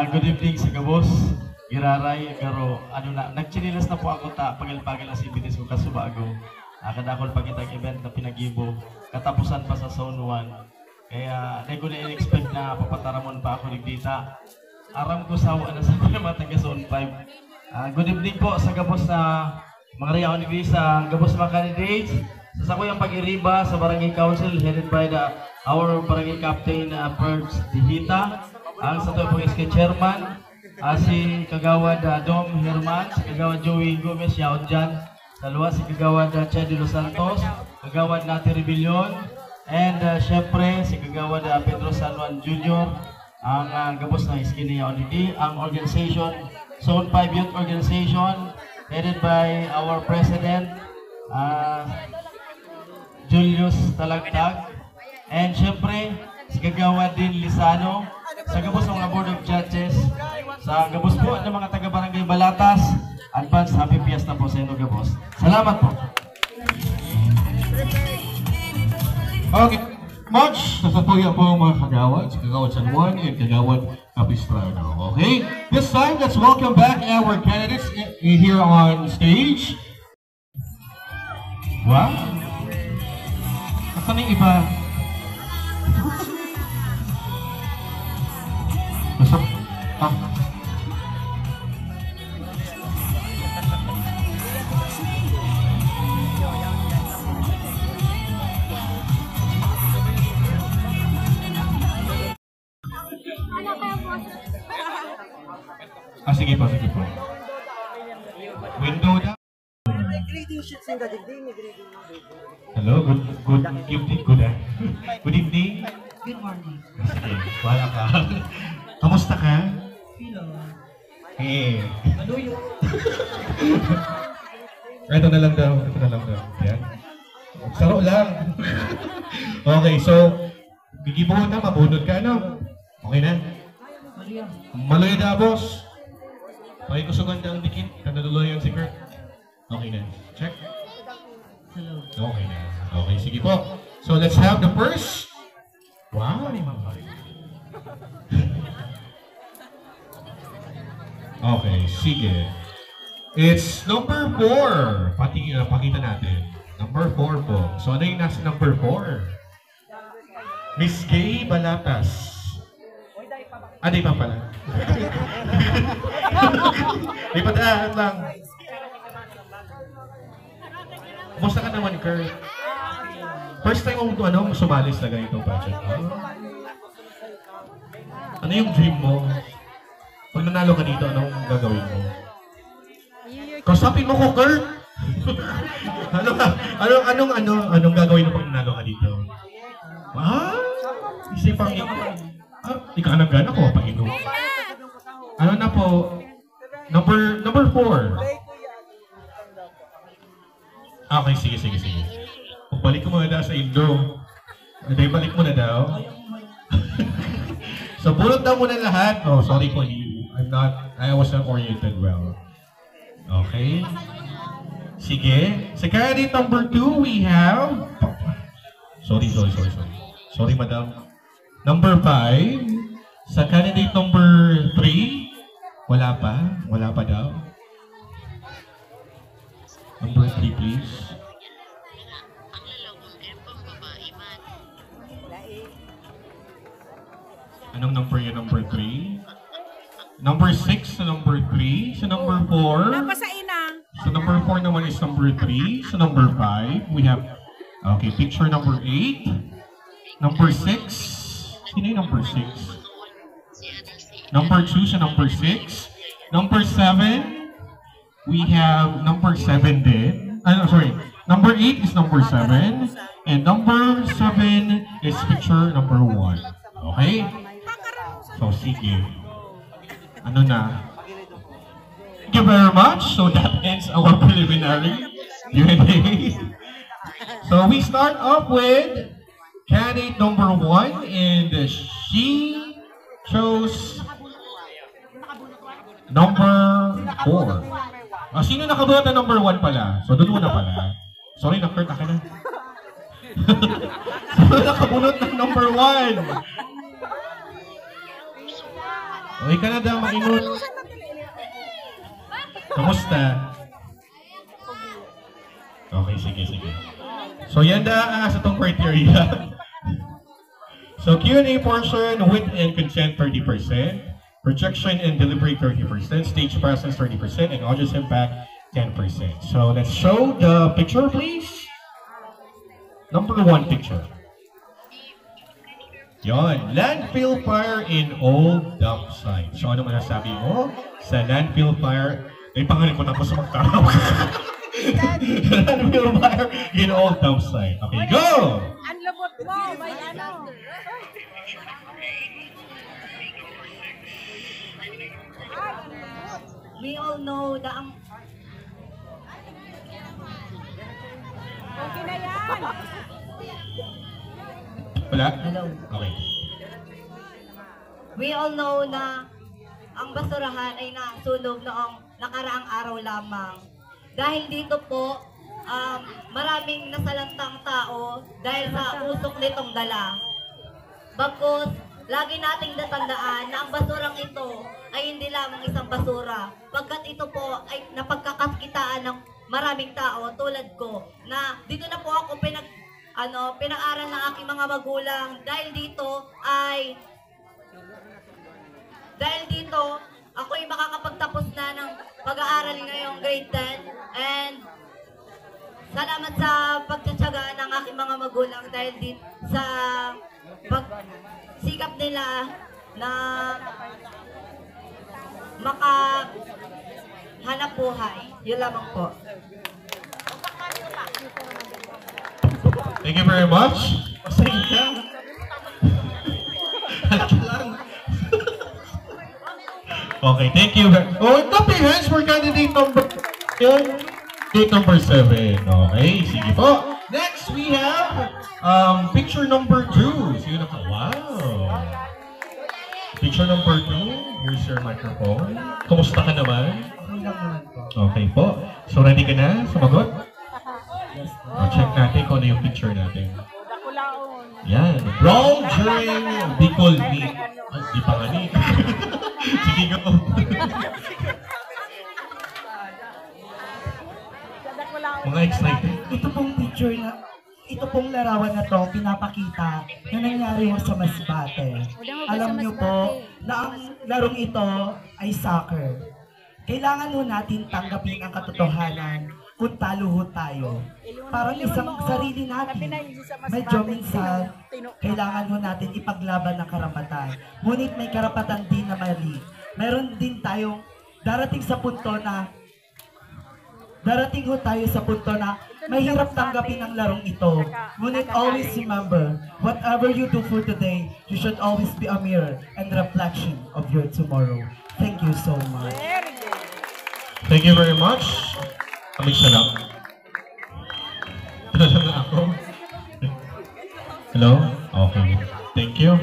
Good evening sa Gabos, Giraray, pero nagchinilas na po ako pagal-pagal ang CBTs ko kasubago. Kadakol pagkitang event na pinagibo, katapusan pa sa Zone 1. Kaya hindi ko na-expect na papataramon pa ako nagdita. Aram ko sa sa mga taga Zone 5. Good evening po sa Gabos na mga riyaon ni sa Gabos mga candidates. Sa Sakuyang Pag-iriba sa Barangay Council headed by our Barangay Captain Perks Dihita. Ang sa tuwing SK Chairman, si Kagawad Dom Herman, si Kagawad Joey Gomez, yaon dyan. Dalawa si Kagawad Ched de los Santos, Kagawad Nati Rebellion, and syempre si Kagawad Pedro San Juan Jr., ang gabos na iskini yaon hindi, ang organization, Zone 5 Youth Organization, headed by our President, Julius Talagtag, and syempre si Kagawad din Lisano, sa gabos ng mga Board of Judges, sa gabos po ng mga taga-Barangay Balatas, advance happy fiesta po sa inyo gabos. Salamat po. Okay, much nasatuyan po mga Kagawad, si Kagawad San Juan and Kagawad Capistrano. Okay, this time let's welcome back our candidates here on stage. Wow, asan yung iba? Sige po, sige po. Window down. Hello, good evening, good evening. Good morning. Sige, wala ka. Kamusta ka? Hello. Maluyo. Ito na lang daw, Yan. Saro lang. Okay, so, gigibuhon na, mabunod ka, no? Okay na? Maluyo na, boss. Okay, kusugan ang dikit. Kanaduloy yung si Kurt. Okay na. Check. Hello. Okay na. Okay, sige po. So, let's have the first. Wow, ni Ma'am. Okay, sige. It's number 4. Pakita natin. Number 4 po. So, ano yung nasa number 4? Miss Gay Balatas. Di pa pala. Di pa daan lang. Kumusta ka naman, Kurt? First time mo sumali sa ganitong pageant. Ano yung dream mo? Pag nanalo ka dito, anong gagawin mo? Kausapin mo ko, Kurt. Anong gagawin mo pag nanalo ka dito? Isipang di ka nagana ko, Panginoon. Ano na po? Number 4. Okay, sige. Balik ko muna daw sa Indo. Balik mo na daw. So, pulot daw muna lahat. Oh, sorry po. I was not oriented well. Okay. Sige. Sa candidate number 2, we have... Sorry. Sorry, madam. Number 5. Sa candidate number 3, wala pa daw. Number 3, please. Anong number yun? Number 3? Number 6 sa number 3. Sa number 4. Sa number 4 naman is number 3. Sa number 5, we have, okay, picture number 8. Number 6. Sino yung number 6? Number 2 sa number 6. Number 7, we have number 7 din. Sorry. Number 8 is number 7. And number 7 is picture number 1. Okay? So, sige. Ano na? Thank you very much. So, that ends our preliminary Q&A. So, we start off with candidate number 1, and she chose number 4. Sino nakabuhat na number 1 pala? So, doon muna pala. Sorry, na-hurt ako na. Sino nakabunot ng number 1? Okay ka na daw, mainot. Kamusta? Okay, sige. So, yan na sa itong criteria. So, Q&A portion, wit and consent 30%, projection and delivery 30%, stage presence 30%, and audience impact 10%. So, let's show the picture, please. Number 1 picture. Yon, landfill fire in old dump site. So, ano masasabi mo sa landfill fire? Ay, pangalan ko na po sa magtawag. Landfill fire in old dump site. Okay, go! Ang labot mo, may ano. We all know na ang... Okay na yan. Wala? Hello. Okay. We all know na ang basurahan ay nasunog noong nakaraang araw lamang. Dahil dito po, maraming nasalantang tao dahil sa usok nitong dala. Bagkus, lagi nating natandaan na ang basurang ito ay hindi lamang isang basura. Pagkat ito po ay napagkakakitaan ng maraming tao tulad ko na dito na po ako pinag-aral ng aking mga magulang dahil dito ako ay makakapagtapos na ng pag-aaral ngayong grade 10 and salamat sa pagtsatsaga ng aking mga magulang dahil dito sa pagsikap nila na makahanap buhay. Yun lamang po. Thank you very much. Pasahing ka. Okay, thank you. Oh, clap your hands for candidate number 7. Okay, sige po. Next, we have picture number 2. Sino ka? Wow. Picture number 2. Here's your microphone. Kumusta ka naman? Okay po. So, ready ka na? Sumagot? Check natin kung ano yung picture natin. Yan. Brawl during Bicol Meet. Ay, di pa nga ni. Sige go. Mga excited. Ito pong picture na, ito pong larawan na to, pinapakita na nangyari yung sa Masbate. Alam niyo po na ang larong ito ay soccer. Kailangan ho natin tanggapin ang katotohanan kung talo ho tayo. Parang isang sarili natin. Medyo minsan, kailangan ho natin ipaglaban ng karapatan. Ngunit may karapatan din na mali. Meron din tayong darating sa punto na Darating ho tayo sa punto na mahirap tanggapin ang larong ito. Ngunit always remember, whatever you do for today, you should always be a mirror and reflection of your tomorrow. Thank you so much. Thank you very much. Kamig siya lang. Talaga ako. Hello? Okay. Thank you.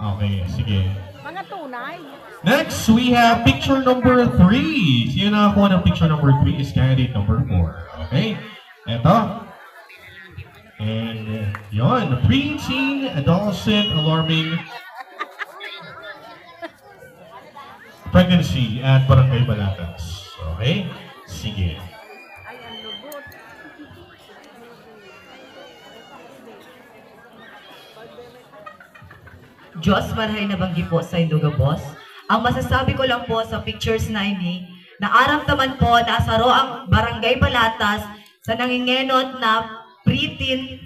Okay, sige. Mga tunay. Next, we have picture number 3. Sino nakakuha ng picture number 3 is candidate number 4. Okay? Eto. And yun, preteen adolescent alarming pregnancy at Barangay Balatas. Okay? Sige. Diyos, marhay na banggi po sa Iloga, boss. Ang masasabi ko lang po sa pictures na ini, naaramdaman po na sa ang Barangay Balatas sa nangingenot na preteen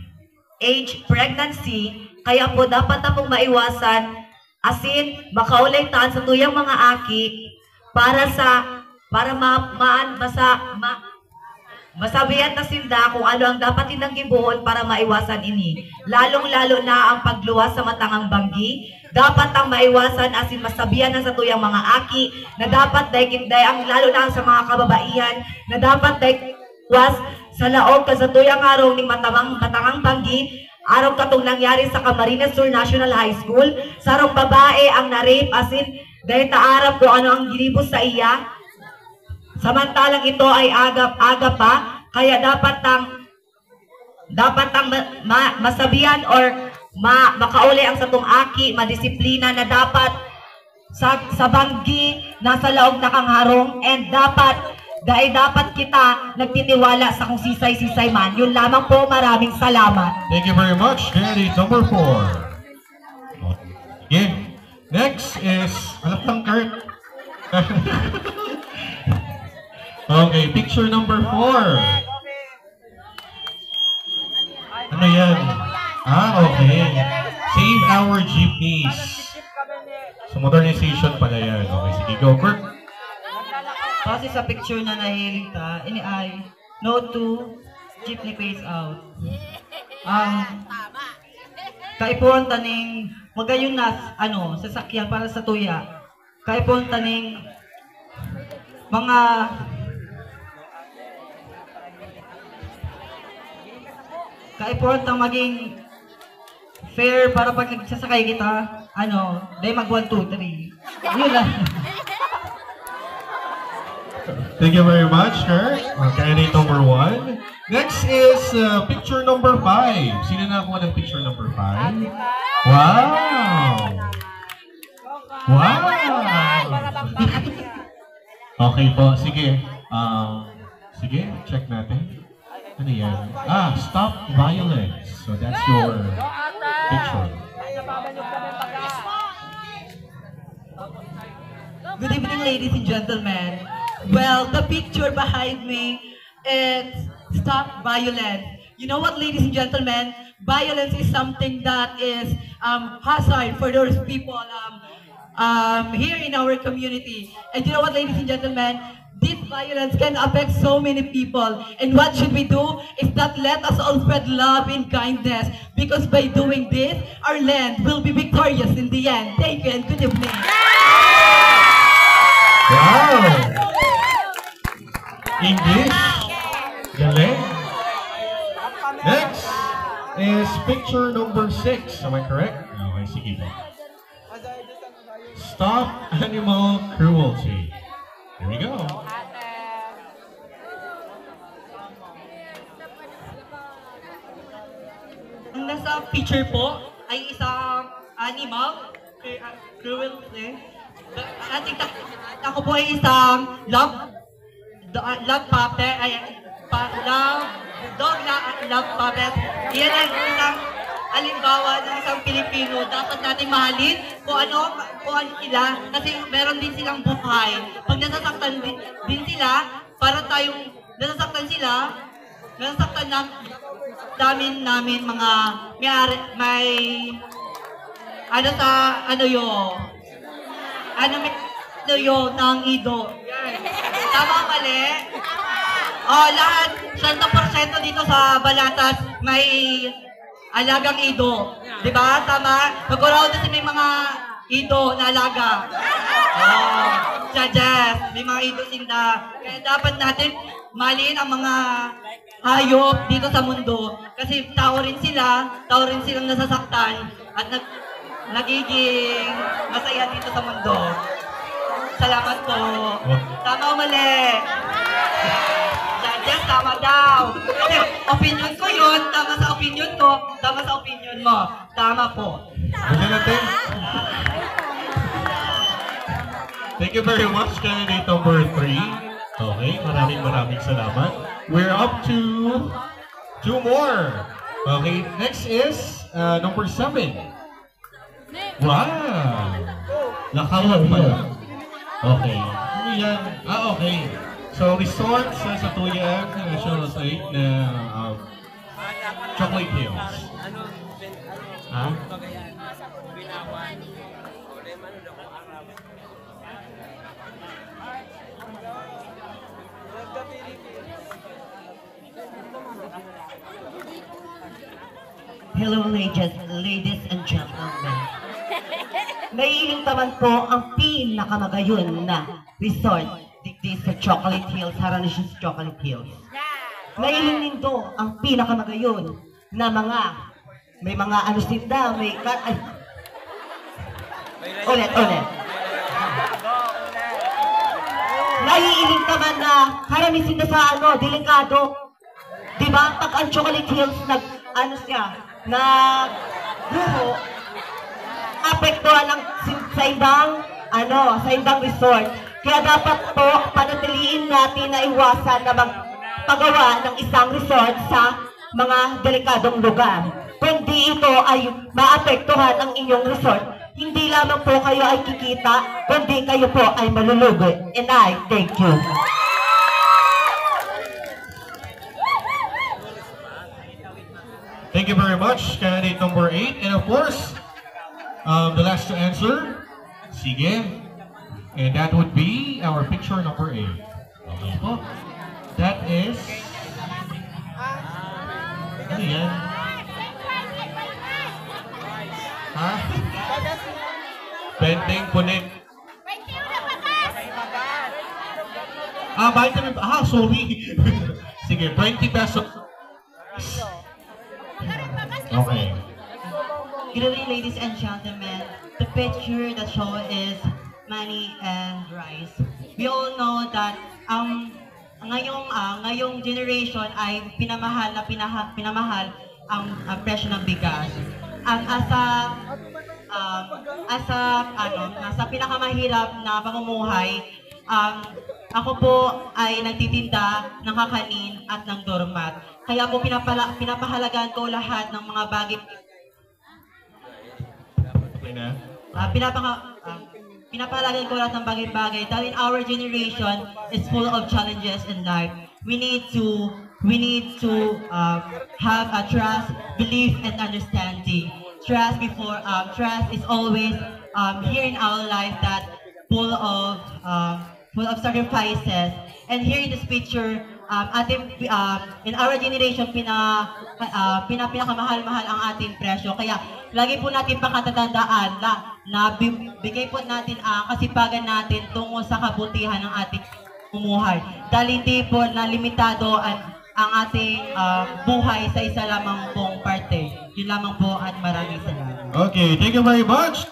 age pregnancy, kaya po dapat na pong maiwasan, asin makaulaytan sa tuyang mga aki para masabihan na sinda kung ano ang dapat nilang gibuhon para maiwasan ini. Lalong-lalo na ang pagluwas sa matangang banggi, dapat ang maiwasan asin masabihan na sa tuyang mga aki na dapat dahil ang lalo na sa mga kababaihan na dapat dahil was sa laog ka sa tuyang araw ng matangang banggi, araw katong nangyari sa Camarines Sur National High School, sarong babae ang na-rape asin dahil taarap ko ano ang ginibos sa iya. Samantalang ito ay aga pa, kaya dapat masabihan or makauli ang satong aki, madisiplina na dapat sa banggi nasa laog na kang harong, and dapat kita nagtitiwala sa kung sisay-sisay man. Yun lamang po, maraming salamat. Thank you very much, candidate number 4. Okay. Next is Alatang Kurt. Okay, picture number 4. Ano yan? Okay. Save our jeepneys. So, modernization pala yan. Okay, sige, go, Kurt. Kasi sa picture na nahiling ta, ini ay no to jeepney phase out. Kaipuan taning magayon na sasakyan para sa tuya. Kaipuan taning mga maging fair para pag nagsasakay kita, day mag 1, 2, 3. Yun lang. Thank you very much, Kurt. Candidate number 1. Next is picture number 5. Sino nakakuha ng picture number 5? Wow! Wow! Okay po, sige. Sige, check natin. Ano yan? Stop violence. So that's your picture. Good evening, ladies and gentlemen. Well, the picture behind me is stop violence. You know what, ladies and gentlemen? Violence is something that is hazard for those people here in our community. And you know what, ladies and gentlemen? This violence can affect so many people. And what should we do is that let us all spread love and kindness. Because by doing this, our land will be victorious in the end. Thank you and good evening. Wow! English? Galing. Next is picture number 6. Am I correct? Okay, sige po. Stop animal cruelty. Here we go. Ang nasa picture po ay isang animal cruelty. Ako po ay isang love puppet, dog love puppet. Iyan ang isang halimbawa ng isang Pilipino. Dapat natin mahalin kung ano sila, kasi meron din silang buhay. Pag nasasaktan din sila, para tayong nasasaktan namin mga may ng ido. Tama, mali? Oh, lahat, 100% dito sa Balatas may alagang ido. Di ba? Tama? Pagkuraw din may mga ido na alaga. Oh, suggest, may mga ido sila. Kaya dapat natin maliin ang mga hayop dito sa mundo. Kasi tao rin silang nasasaktan at nagiging masaya dito sa mundo. Salamat po. Tama o mali? Yes, tama daw. Kasi opinion ko yun, tama sa opinion ko, tama sa opinion mo. Tama po. Thank you very much, candidate number 3. Okay, maraming salamat. We're up to 2 more. Okay, next is number 7. Wow! Nakawag pala. Okay. Ano yan? Okay. So, resort sa Satuya National Site na Chocolate Hills. Ha? Hello ladies and gentlemen. Naiiling naman po ang pinakamagayon na resort dito sa Chocolate Hills, Haranish Chocolate Hills. Naiiling nindo ang pinakamagayon na may mga ano sinda, ulit. Naiiling naman na Haranish sinda sa delikado. Diba? Pag ang Chocolate Hills nagbuho, apektuhan sa ibang resort. Kaya dapat po panatiliin natin na iwasan na magpagawa ng isang resort sa mga delikadong lugar. Kundi ito ay maapektuhan ang inyong resort, hindi lamang po kayo ay kikita, kundi kayo po ay malulugi. And I thank you. Thank you very much, candidate number 8. And of course, the last to answer, sige. And that would be our picture number 8. Okay po. That is... Ano yan? Ha? Pending punit. Sorry. Sige, 20 pesos. Okay. Good evening, ladies and gentlemen. The picture that show is money and rice. We all know that ngayong generation ay pinamahal ang presyo ng bigas. Sa pinakamahirap na pamumuhay, ako po ay nagtitinda ng kakanin at ng doormat. Kaya po pinapahalagaan ko lahat ng mga bagay. Pinapahalagaan ko lahat ng bagay-bagay dahil our generation is full of challenges in life. We need to have a trust, belief, and understanding. Trust is always here in our life that full of sacrifices. And here in this picture, in our generation, pinakamahal-mahal ang ating presyo. Kaya lagi po natin pakatatandaan na bigay po natin ang kasipagan natin tungo sa kabutihan ng ating umuhay. Dahil hindi po na limitado ang ating buhay sa isa lamang pong parte. Yun lamang po at maraming salamat. Okay, thank you very much.